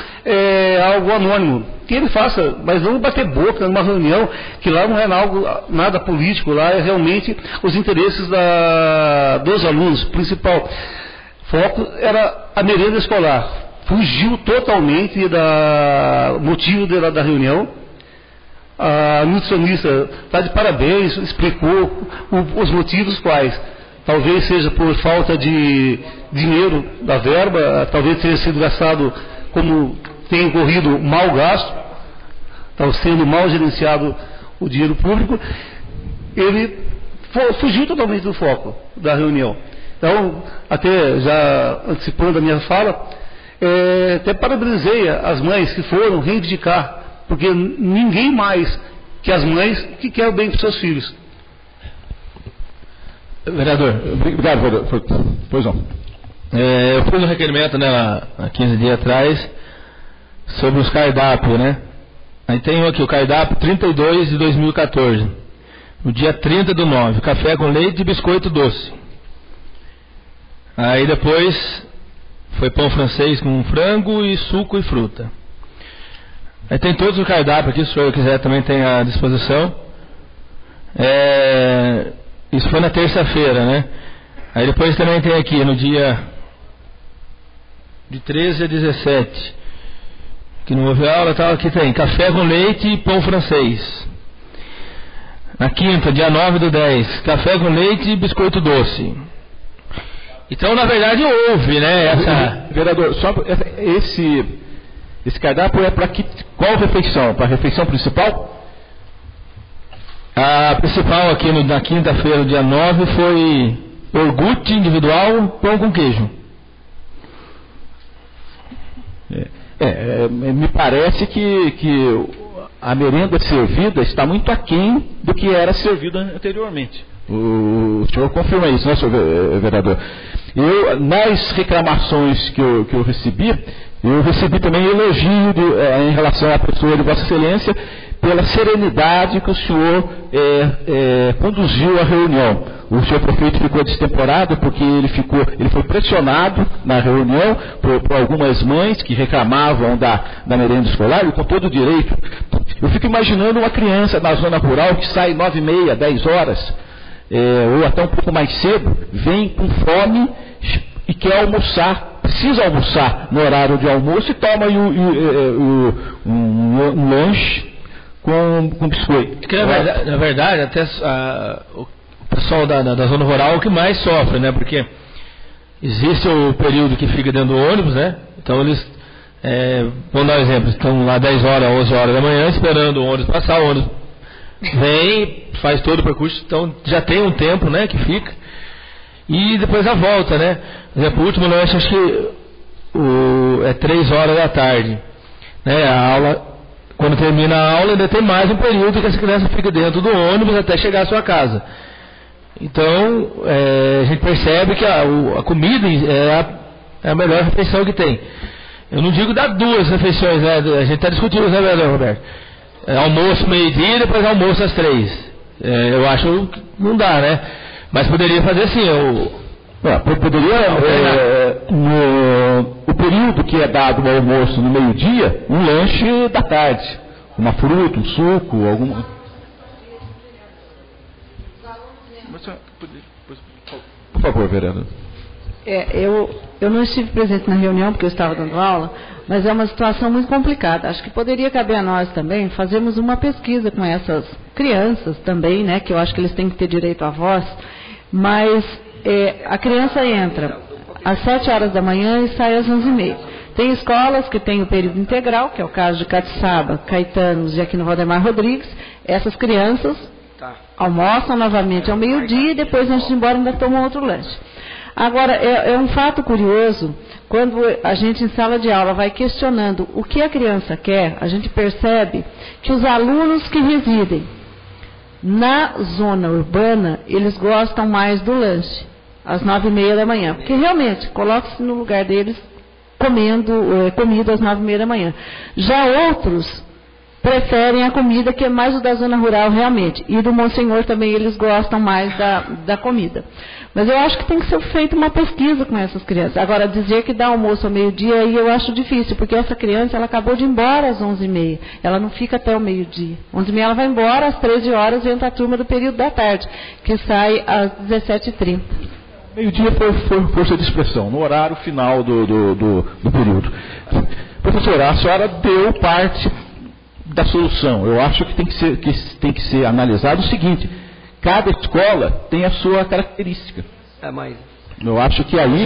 algo anônimo. Que ele faça, mas não bater boca numa reunião, que lá não é nada político, lá é realmente os interesses dos alunos. O principal foco era a merenda escolar. Fugiu totalmente do motivo da reunião. A nutricionista está de parabéns, explicou os motivos quais. Talvez seja por falta de dinheiro da verba, talvez tenha sido gastado como tem ocorrido mal gasto, está sendo mal gerenciado o dinheiro público. Ele fugiu totalmente do foco da reunião. Então, até já antecipando a minha fala, até parabenizei as mães que foram reivindicar, porque ninguém mais que as mães que quer o bem para os seus filhos. Vereador, obrigado, vereador. Pois não. Eu fiz um requerimento, há 15 dias atrás, sobre os cardápios, Aí tem aqui o cardápio 32 de 2014, no dia 30/9, café com leite e biscoito doce. Aí depois foi pão francês com frango e suco e fruta. Aí tem todos os cardápios aqui, se o senhor quiser também tem à disposição. Isso foi na terça-feira, Aí depois também tem aqui no dia de 13 a 17, que não houve aula, aqui tem café com leite e pão francês. Na quinta, dia 9/10, café com leite e biscoito doce. Então, na verdade, houve, Vereador, só esse cardápio é para qual refeição? Para a refeição principal? A principal aqui na quinta-feira, dia 9, foi iogurte individual, pão com queijo. Me parece que a merenda servida está muito aquém do que era servida anteriormente. O senhor confirma isso, senhor vereador? Nas reclamações que eu recebi também elogio em relação à pessoa de Vossa Excelência pela serenidade que o senhor conduziu a reunião. O senhor prefeito ficou destemperado porque ele foi pressionado na reunião por algumas mães que reclamavam da merenda escolar, e com todo o direito. Eu fico imaginando uma criança na zona rural que sai 9h30, 10 horas, ou até um pouco mais cedo, vem com fome e quer almoçar, precisa almoçar no horário de almoço e toma um lanche com biscoito. Que, na verdade, até o pessoal da zona rural é o que mais sofre, né? Porque existe o período que fica dentro do ônibus, né? Então eles, vamos dar um exemplo, estão lá 10 horas, 11 horas da manhã esperando o ônibus passar, o ônibus vem, faz todo o percurso, então já tem um tempo, né, que fica, e depois a volta, né? Por exemplo, o último lanche, acho que é 3 horas da tarde, né? A aula, quando termina a aula, ainda tem mais um período que essa criança fica dentro do ônibus até chegar à sua casa. Então, a gente percebe que a comida é a melhor refeição que tem. Eu não digo dar 2 refeições, né? A gente está discutindo, né, Roberto? Almoço meio-dia e depois almoço às 3. Eu acho que não dá, né? Mas poderia fazer assim. O período que é dado no almoço no meio-dia, um lanche da tarde. Uma fruta, um suco, alguma... Por favor, vereador. Eu não estive presente na reunião porque eu estava dando aula, mas é uma situação muito complicada. Acho que poderia caber a nós também fazermos uma pesquisa com essas crianças também, né, que eu acho que eles têm que ter direito à voz, mas a criança entra às 7 horas da manhã e sai às 11h30. Tem escolas que têm o período integral, que é o caso de Catiçaba, Caetanos e aqui no Valdemar Rodrigues. Essas crianças almoçam novamente ao meio-dia e depois, antes de ir embora, ainda tomam outro lanche. Agora, é um fato curioso, quando a gente em sala de aula vai questionando o que a criança quer, a gente percebe que os alunos que residem na zona urbana, eles gostam mais do lanche, às 9h30 da manhã, porque realmente, coloca-se no lugar deles comida às 9h30 da manhã. Já outros preferem a comida que é mais o da zona rural realmente, e do Monsenhor também eles gostam mais da comida. Mas eu acho que tem que ser feita uma pesquisa com essas crianças. Agora, dizer que dá almoço ao meio-dia, aí eu acho difícil, porque essa criança, ela acabou de ir embora às 11h30. Ela não fica até o meio-dia. 11h30 ela vai embora, às 13 horas entra a turma do período da tarde, que sai às 17h30. Meio-dia foi força de expressão, no horário final do período. Professora, a senhora deu parte da solução. Eu acho que tem que ser analisado o seguinte: cada escola tem a sua característica. Mas eu acho que aí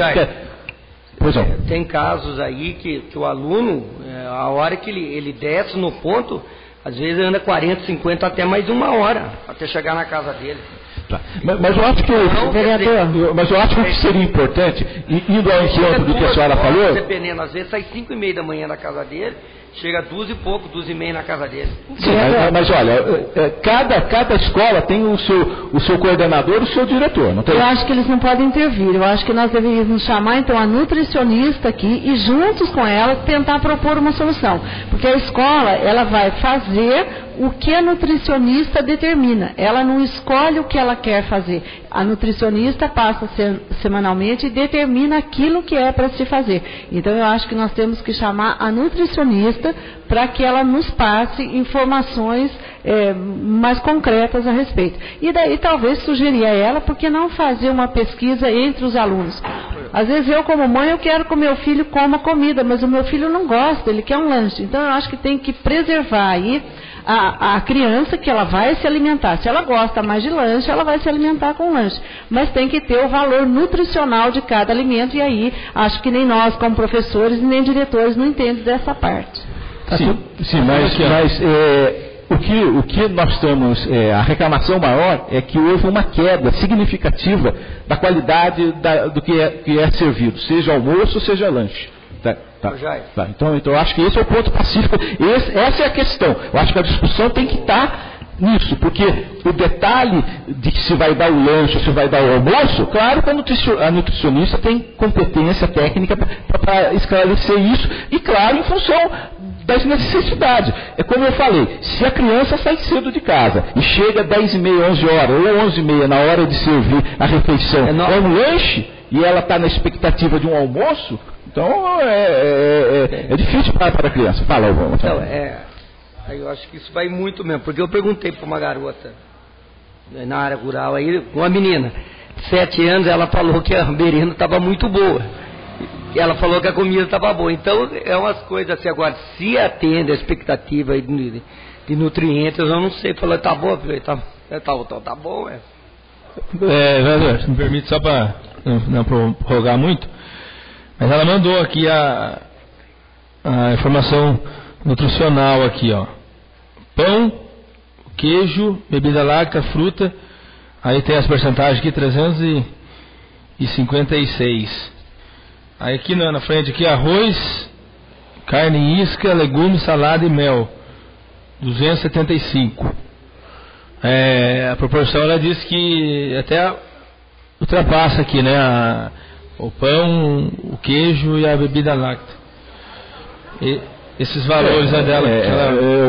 tem casos aí que o aluno, a hora que ele desce no ponto, às vezes anda 40, 50, até mais de 1 hora até chegar na casa dele. Tá. Mas eu acho que o que seria importante, indo ao encontro do que a senhora falou, dependendo, às vezes sai 5h30 da manhã na casa dele, chega 2 e pouco, 2h30 na casa dele. Sim, mas olha, cada escola tem o seu coordenador, o seu diretor, não tem? Eu acho que eles não podem intervir. Eu acho que nós deveríamos chamar então a nutricionista aqui e juntos com ela tentar propor uma solução, porque a escola ela vai fazer o que a nutricionista determina. Ela não escolhe o que ela quer fazer. A nutricionista passa semanalmente e determina aquilo que é para se fazer. Então eu acho que nós temos que chamar a nutricionista para que ela nos passe informações mais concretas a respeito. E daí talvez sugerir a ela, por que não fazer uma pesquisa entre os alunos? Às vezes eu como mãe, eu quero que o meu filho coma comida, mas o meu filho não gosta, ele quer um lanche. Então eu acho que tem que preservar aí a criança, que ela vai se alimentar. Se ela gosta mais de lanche, ela vai se alimentar com lanche. Mas tem que ter o valor nutricional de cada alimento, e aí acho que nem nós, como professores, nem diretores, não entendem dessa parte. Sim, mas o que nós estamos, a reclamação maior é que houve uma queda significativa da qualidade do que é servido, seja almoço, seja lanche. Tá. Então eu acho que esse é o ponto pacífico, essa é a questão. Eu acho que a discussão tem que estar nisso, porque o detalhe de se vai dar o lanche ou se vai dar o almoço, claro que a nutricionista tem competência técnica para esclarecer isso, e claro, em função das necessidades. É como eu falei, se a criança sai cedo de casa e chega 10h30, 11 horas, ou 11h30 na hora de servir a refeição, ou um lanche, e ela está na expectativa de um almoço, então é difícil para a criança. Fala, vamos. Então, aí eu acho que isso vai muito mesmo, porque eu perguntei para uma garota na área rural, aí, uma menina de 7 anos, ela falou que a merenda estava muito boa. Ela falou que a comida estava boa. Então, é umas coisas assim. Agora, se atende a expectativa de nutrientes, eu não sei. Falou, tá bom, filho? Tá bom, Vereador, se me permite, só para não prorrogar muito, mas ela mandou aqui a informação nutricional aqui, ó. Pão, queijo, bebida láctea, fruta. Aí tem as percentagens aqui, 356. Aí aqui na frente aqui, arroz, carne isca, legumes, salada e mel, 275. A proporção, ela diz que até ultrapassa aqui, né? O pão, o queijo e a bebida láctea. Esses valores dela.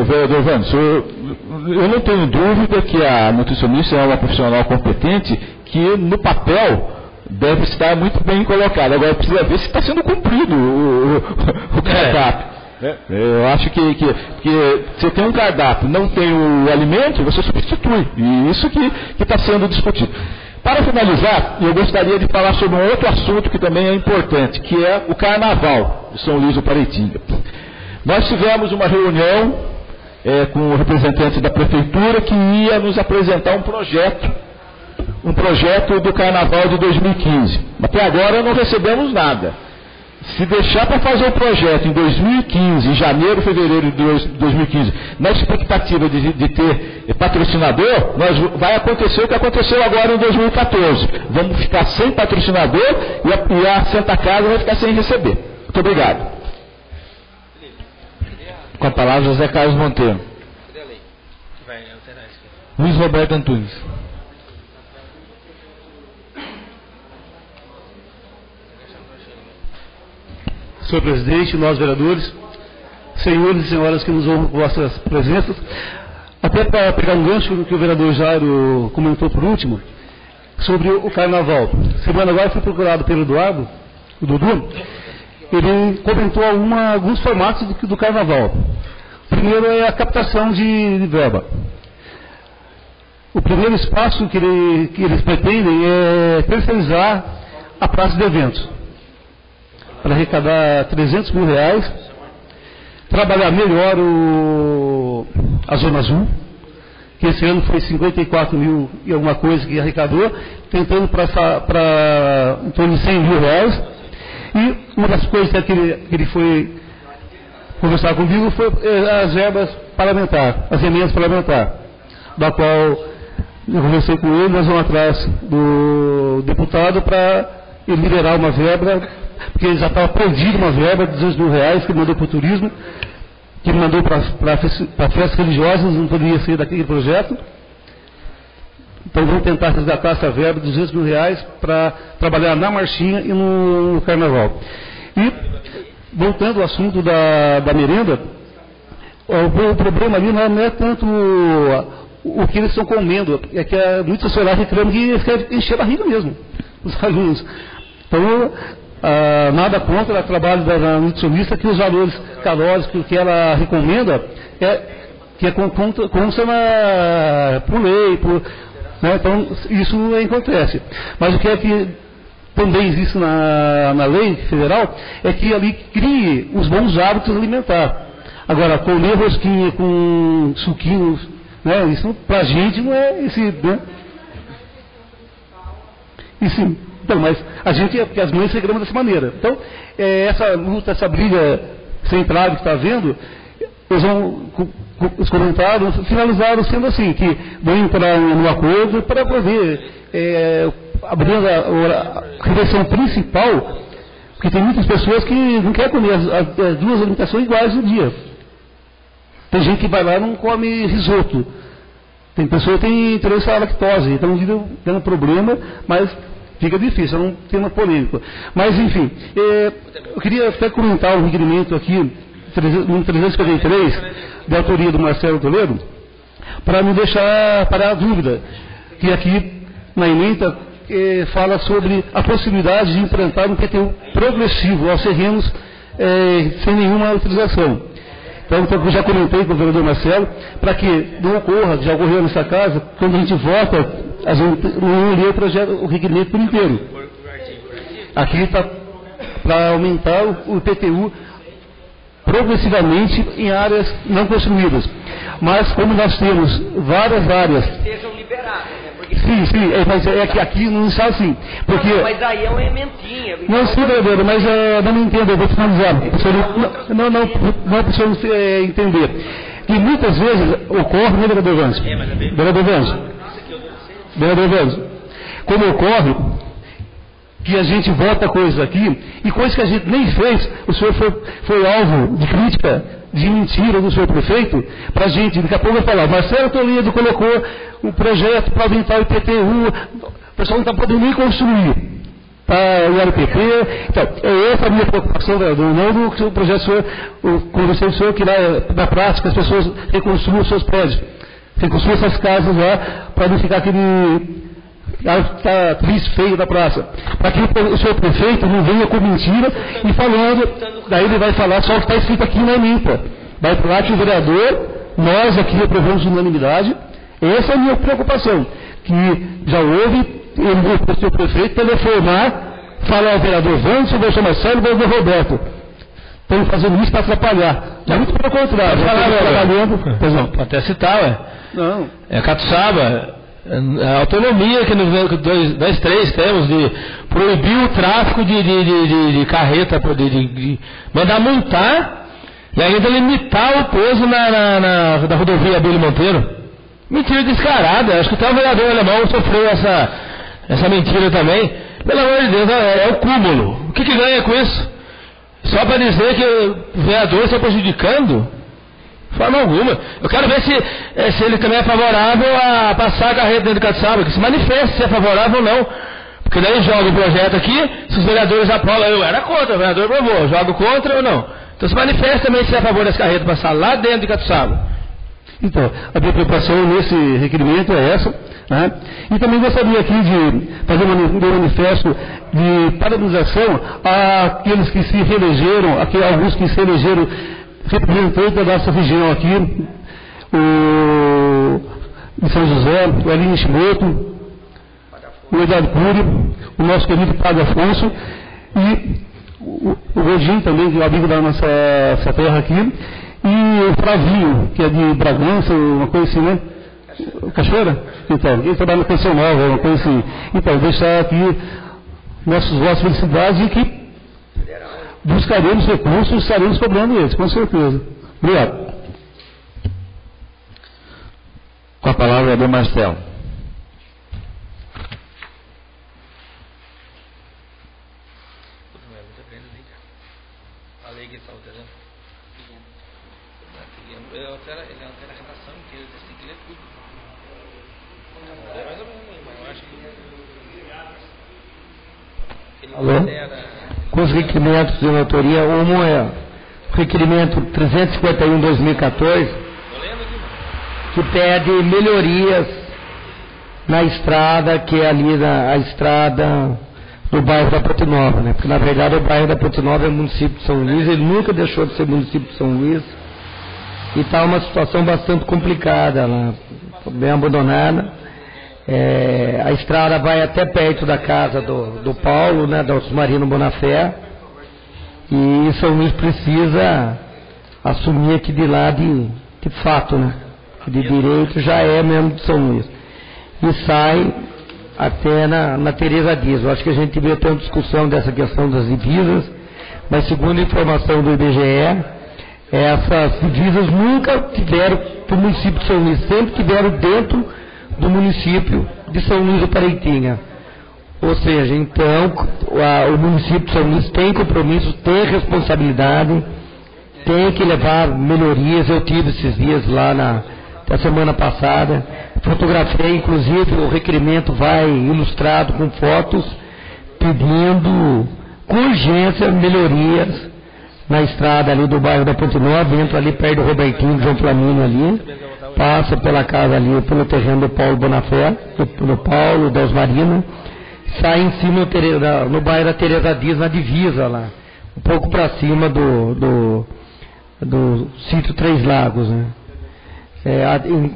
Vereador Vandes, eu não tenho dúvida que a nutricionista é uma profissional competente que no papel deve estar muito bem colocado. Agora precisa ver se está sendo cumprido o cardápio. Eu acho que você tem um cardápio, não tem o alimento, você substitui. E isso que está sendo discutido. Para finalizar, eu gostaria de falar sobre um outro assunto que também é importante, que é o Carnaval de São Luís do Paraitinga. Nós tivemos uma reunião com representantes da Prefeitura que ia nos apresentar um projeto do Carnaval de 2015. Até agora não recebemos nada. Se deixar para fazer o projeto em 2015, em janeiro, fevereiro de 2015, na expectativa de ter patrocinador, vai acontecer o que aconteceu agora em 2014. Vamos ficar sem patrocinador e a Santa Casa vai ficar sem receber. Muito obrigado. Com a palavra, José Carlos Monteiro. Luiz Roberto Antunes. Senhor presidente, nós vereadores, senhores e senhoras que nos honram com vossas presenças, até para pegar um gancho que o vereador Jairo comentou por último, sobre o carnaval. Semana agora fui procurado pelo Eduardo, o Dudu, ele comentou alguns formatos do carnaval. Primeiro é a captação de verba. O primeiro espaço que eles pretendem é terceirizar a praça de eventos, para arrecadar R$300 mil, trabalhar melhor a Zona Azul, que esse ano foi 54 mil e alguma coisa que arrecadou, tentando para em torno de R$100 mil. E uma das coisas que ele foi conversar comigo foi as verbas parlamentares, as emendas parlamentares, da qual eu conversei com ele, nós vamos atrás do deputado para ele liberar uma verba, porque ele já estava perdido uma verba de R$200 mil que ele mandou para o turismo, que ele mandou para festas religiosas, não poderia ser daquele projeto. Então vamos tentar resgatar essa verba de R$200 mil para trabalhar na marchinha e no carnaval. E, voltando ao assunto da merenda, o problema ali não é tanto o que eles estão comendo, é que muitos sociais reclamam que eles querem encher a barriga mesmo, os alunos. Então, nada contra o trabalho da nutricionista, que os valores calóricos que ela recomenda consta por lei, né? Então isso acontece. Mas o que é que também existe na lei federal é que ali crie os bons hábitos alimentares. Agora, comer rosquinha com suquinhos, né? Isso pra gente não é esse, né? E sim. Então, mas a gente, porque as mães reclamam dessa maneira. Então, essa luta, essa briga sem trave que está havendo, os comentários finalizaram sendo assim, que vão entrar no acordo para poder abrir a refeição principal, porque tem muitas pessoas que não querem comer as duas alimentações iguais no dia. Tem gente que vai lá e não come risoto. Tem pessoa que tem intolerância à lactose, então tem um problema, mas fica difícil, é um tema polêmico. Mas, enfim, eu queria até comentar um requerimento aqui 353, de autoria do Marcelo Toledo, para não deixar parar a dúvida, que aqui na emenda fala sobre a possibilidade de implantar um PTU progressivo aos terrenos sem nenhuma utilização. Então, eu já comentei com o vereador Marcelo, para que não ocorra, já ocorreu nessa casa, quando a gente vota, a gente não lê o requerimento por inteiro. Aqui está para aumentar o PTU progressivamente em áreas não construídas. Mas como nós temos várias áreas... Sejam liberadas, né? Porque... Sim, mas é que aqui não está assim. Porque... Não, mas aí é uma ementinha. Não, sim, vereador, mas não me entenda, eu vou finalizar. Não é para o senhor entender. E muitas vezes ocorre, né, vereador Vance? Vereador Vance, como ocorre que a gente vota coisas aqui, e coisas que a gente nem fez, o senhor foi alvo de crítica, de mentira do senhor prefeito, para a gente, daqui a pouco vai falar, Marcelo Toledo colocou um projeto para aumentar o IPTU, o pessoal não está podendo nem construir, o LPP, então, essa é a minha preocupação, vereador, não do que o projeto do senhor, conversei com o senhor que na prática as pessoas reconstruam os seus prédios, reconstruam essas casas lá, para não ficar aquele... está triste, feio da praça, para que o senhor prefeito não venha com mentira e falando, daí ele vai falar só o que está escrito aqui na emenda, vai falar que o vereador, nós aqui aprovamos unanimidade, essa é a minha preocupação, que já houve o senhor prefeito telefonar, falar ao vereador Vance, o vereador Marcelo e o vereador Roberto, estão fazendo isso para atrapalhar, muito pelo contrário, trabalhando, até citar, não. Catuçaba, a autonomia que nós três temos de proibir o tráfico de carreta, de mandar multar e ainda limitar o pouso na rodovia Abílio Monteiro. Mentira descarada, acho que até o vereador alemão sofreu essa mentira também. Pelo amor de Deus, é o cúmulo. O que ganha com isso? Só para dizer que o vereador está prejudicando? De forma alguma. Eu quero ver se ele também é favorável a passar a carreta dentro do Catuçaba, que se manifeste se é favorável ou não. Porque daí joga o projeto aqui, se os vereadores aprovam, eu era contra, o vereador aprovou, jogo contra ou não. Então se manifeste também se é a favor das carretas passar lá dentro de Catuçaba. Então, a minha preocupação nesse requerimento é essa, né? E também gostaria aqui de fazer um manifesto de parabenização àqueles que se reelegeram, alguns que se elegeram representante da nossa região aqui, o São José, o Elinho Shimoto, o Eduardo Cury, o nosso querido Padre Afonso e o Godinho também, que é amigo da nossa terra aqui, e o Flavinho, que é de Bragança, uma coisa assim, né? Cachoeira? Então, ele trabalha na Canção Nova, uma coisa assim. Então, deixar aqui nossos votos, felicidades e que buscaremos recursos, estaremos cobrando eles, com certeza. Obrigado. Com a palavra é do Marcelo. Alô? Com os requerimentos de autoria, um é o requerimento 351/2014, que pede melhorias na estrada, que é ali a estrada do bairro da Ponte Nova, né? Porque na verdade o bairro da Ponte Nova é o município de São Luís, ele nunca deixou de ser município de São Luís, e está uma situação bastante complicada lá, bem abandonada. A estrada vai até perto da casa do Paulo, né, do Marino Bonafé, e São Luís precisa assumir aqui de lá de fato, né, de direito já é mesmo de São Luís, e sai até na Tereza Dias. Eu acho que a gente devia ter uma discussão dessa questão das divisas, mas segundo a informação do IBGE, essas divisas nunca tiveram para o município de São Luís, sempre tiveram dentro do município de São Luís do Paraitinga. Ou seja, então, o município de São Luís tem compromisso, tem responsabilidade, tem que levar melhorias. Eu tive esses dias lá na semana passada, fotografei, inclusive o requerimento vai ilustrado com fotos, pedindo com urgência melhorias na estrada ali do bairro da Ponte Nova, entra ali perto do Robertinho, do João Flamínio ali, passa pela casa ali, pelo terreno do Paulo Bonafé, do Paulo, da Osmarina, sai em cima no bairro da Tereza Dias, na divisa lá, um pouco para cima do sítio Três Lagos, né?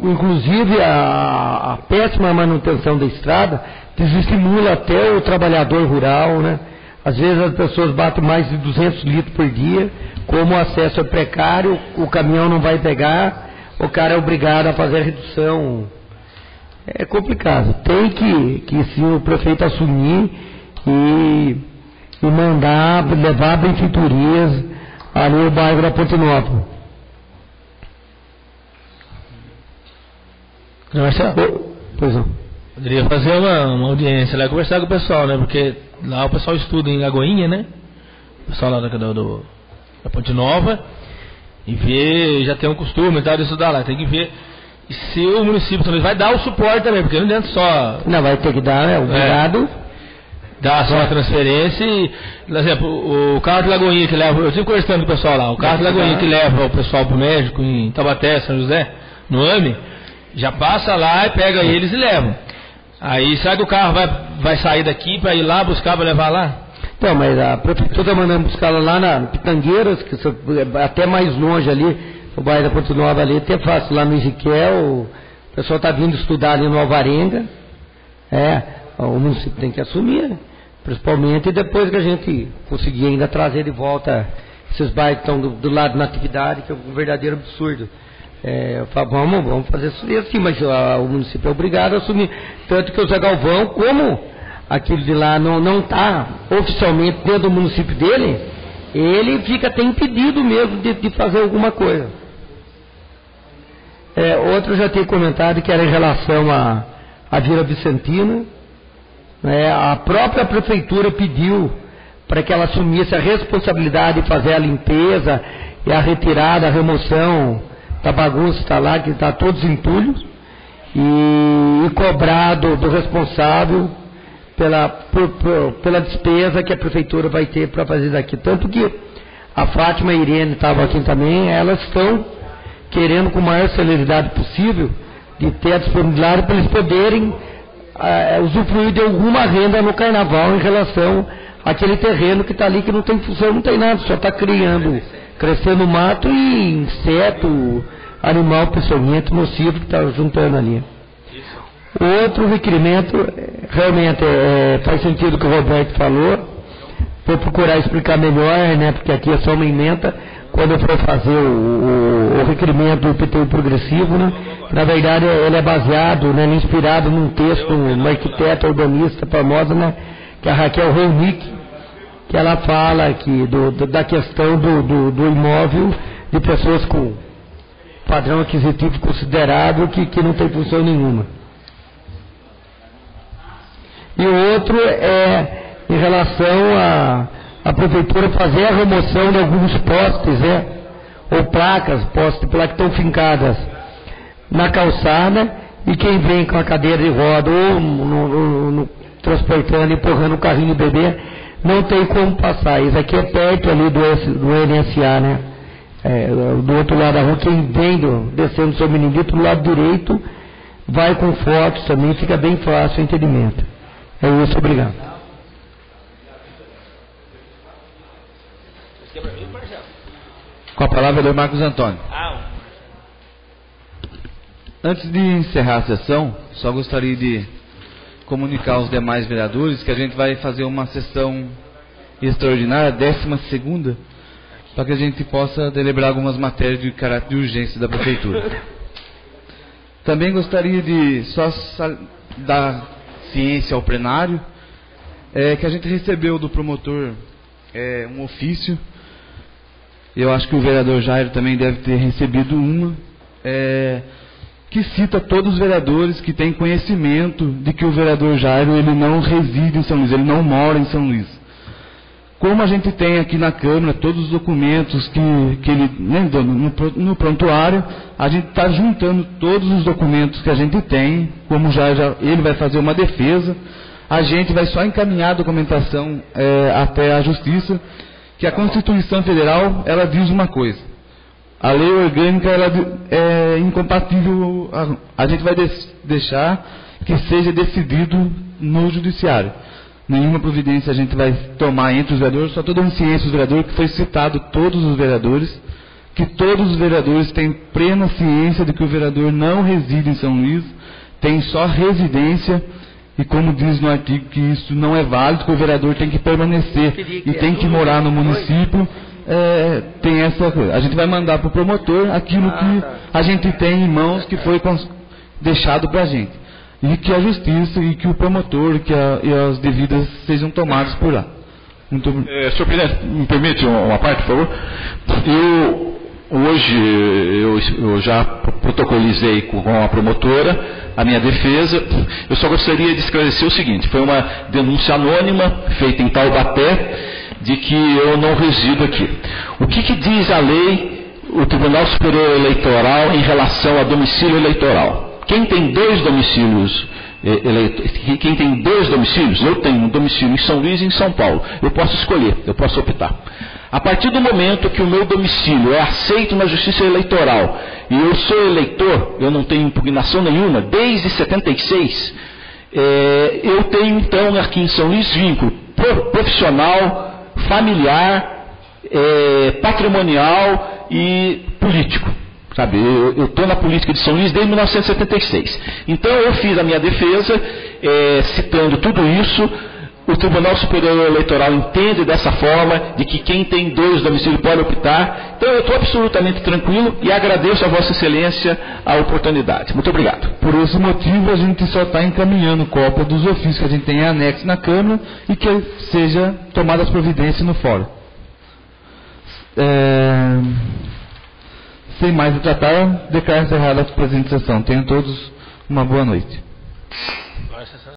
Inclusive a péssima manutenção da estrada desestimula até o trabalhador rural, né? Às vezes as pessoas batem mais de 200 litros por dia, como o acesso é precário, o caminhão não vai pegar, o cara é obrigado a fazer a redução. É complicado. Tem que sim, o prefeito assumir e mandar levar benfeitorias ali no bairro da Ponte Nova. Pois não. Poderia fazer uma audiência lá, conversar com o pessoal, né? Porque lá o pessoal estuda em Lagoinha, né? O pessoal lá da Ponte Nova, e ver, já tem um costume de estudar lá, tem que ver se o município também vai dar o suporte também, porque não adianta só. Não, vai ter que dar, né? Obrigado. Dar só a transferência e, por exemplo, o carro de Lagoinha que leva, eu estive conversando com o pessoal lá, o carro de Lagoinha que leva o pessoal pro médico em Taubaté, São José, no AME, já passa lá e pega eles e leva. Aí sai do carro, vai sair daqui para ir lá buscar, para levar lá? Então, mas a prefeitura está mandando buscar lá na Pitangueiras, que é até mais longe ali, o bairro da Ponte Nova ali, até fácil, lá no Ezequiel, o pessoal está vindo estudar ali no Alvarenga, o município tem que assumir, principalmente depois que a gente conseguir ainda trazer de volta esses bairros que estão do lado da Natividade, que é um verdadeiro absurdo. Eu falo, vamos fazer isso assim, mas o município é obrigado a assumir. Tanto que o Zé Galvão, como aquele de lá não está oficialmente dentro do município dele, ele fica até impedido mesmo de fazer alguma coisa. Outro eu já tinha comentado que era em relação à Vila Vicentina. A própria prefeitura pediu para que ela assumisse a responsabilidade de fazer a limpeza e a retirada, a remoção da bagunça está lá, que está todos entulhos, e cobrado do responsável pela despesa que a prefeitura vai ter para fazer daqui. Tanto que a Fátima e a Irene estavam aqui também, elas estão querendo com a maior celeridade possível de ter a disponibilidade para eles poderem usufruir de alguma renda no carnaval em relação àquele terreno que está ali, que não tem função, não tem nada, só está crescendo mato e inseto, animal peçonhento nocivo que está juntando ali. Outro requerimento, realmente faz sentido o que o Roberto falou, vou procurar explicar melhor, né, porque aqui é só uma emenda, quando eu for fazer o requerimento do IPTU progressivo, né, na verdade ele é baseado, né, inspirado num texto, uma arquiteta urbanista famosa, né, que é a Raquel Reunick, que ela fala aqui da questão do imóvel de pessoas com padrão aquisitivo considerável que não tem função nenhuma. E o outro é em relação a prefeitura fazer a remoção de alguns postes, ou placas que estão fincadas na calçada, e quem vem com a cadeira de roda ou transportando, empurrando o carrinho de bebê, não tem como passar. Isso aqui é perto ali do NSA, né? Do outro lado da rua, quem vem descendo do seu Menindito, do lado direito, vai com fotos também, fica bem fácil o entendimento. É isso, obrigado. Com a palavra, o Marcos Antônio. Antes de encerrar a sessão, só gostaria de comunicar aos demais vereadores que a gente vai fazer uma sessão extraordinária, 12ª, para que a gente possa deliberar algumas matérias de caráter de urgência da prefeitura. Também gostaria de só dar ciência ao plenário, que a gente recebeu do promotor um ofício. Eu acho que o vereador Jairo também deve ter recebido uma, que cita todos os vereadores que têm conhecimento de que o vereador Jairo ele não reside em São Luís, ele não mora em São Luís. Como a gente tem aqui na Câmara todos os documentos que ele, né, no prontuário, a gente está juntando todos os documentos que a gente tem, como já ele vai fazer uma defesa, a gente vai só encaminhar a documentação até a Justiça, que que a Constituição Federal, ela diz uma coisa. A lei orgânica, ela é incompatível, a gente vai deixar que seja decidido no judiciário. Nenhuma providência a gente vai tomar entre os vereadores, só toda a ciência dos vereadores, que foi citado todos os vereadores, que todos os vereadores têm plena ciência de que o vereador não reside em São Luís, tem só residência, e como diz no artigo que isso não é válido, que o vereador tem que permanecer e tem que morar no município, tem essa coisa. A gente vai mandar para o promotor aquilo que a gente tem em mãos, que foi deixado para a gente. E que a justiça e que o promotor e as devidas sejam tomadas por lá. Muito obrigado. Senhor presidente, me permite uma parte, por favor? Hoje eu já protocolizei com a promotora a minha defesa. Eu só gostaria de esclarecer o seguinte: foi uma denúncia anônima feita em Taubaté de que eu não resido aqui. O que diz a lei, o Tribunal Superior Eleitoral, em relação a domicílio eleitoral? Quem tem dois domicílios, eu tenho um domicílio em São Luís e em São Paulo. Eu posso escolher, eu posso optar. A partir do momento que o meu domicílio é aceito na Justiça Eleitoral e eu sou eleitor, eu não tenho impugnação nenhuma, desde 76, eu tenho então aqui em São Luís vínculo profissional, familiar, patrimonial e político. Sabe, eu estou na política de São Luís desde 1976. Então eu fiz a minha defesa, citando tudo isso. O Tribunal Superior Eleitoral entende dessa forma, de que quem tem dois domicílios pode optar. Então eu estou absolutamente tranquilo e agradeço a Vossa Excelência a oportunidade. Muito obrigado. Por esse motivo, a gente só está encaminhando cópia dos ofícios que a gente tem em anexo na Câmara e que seja tomadas providências no fórum. Sem mais a tratar, declaro encerrada a presente sessão. Tenham todos uma boa noite.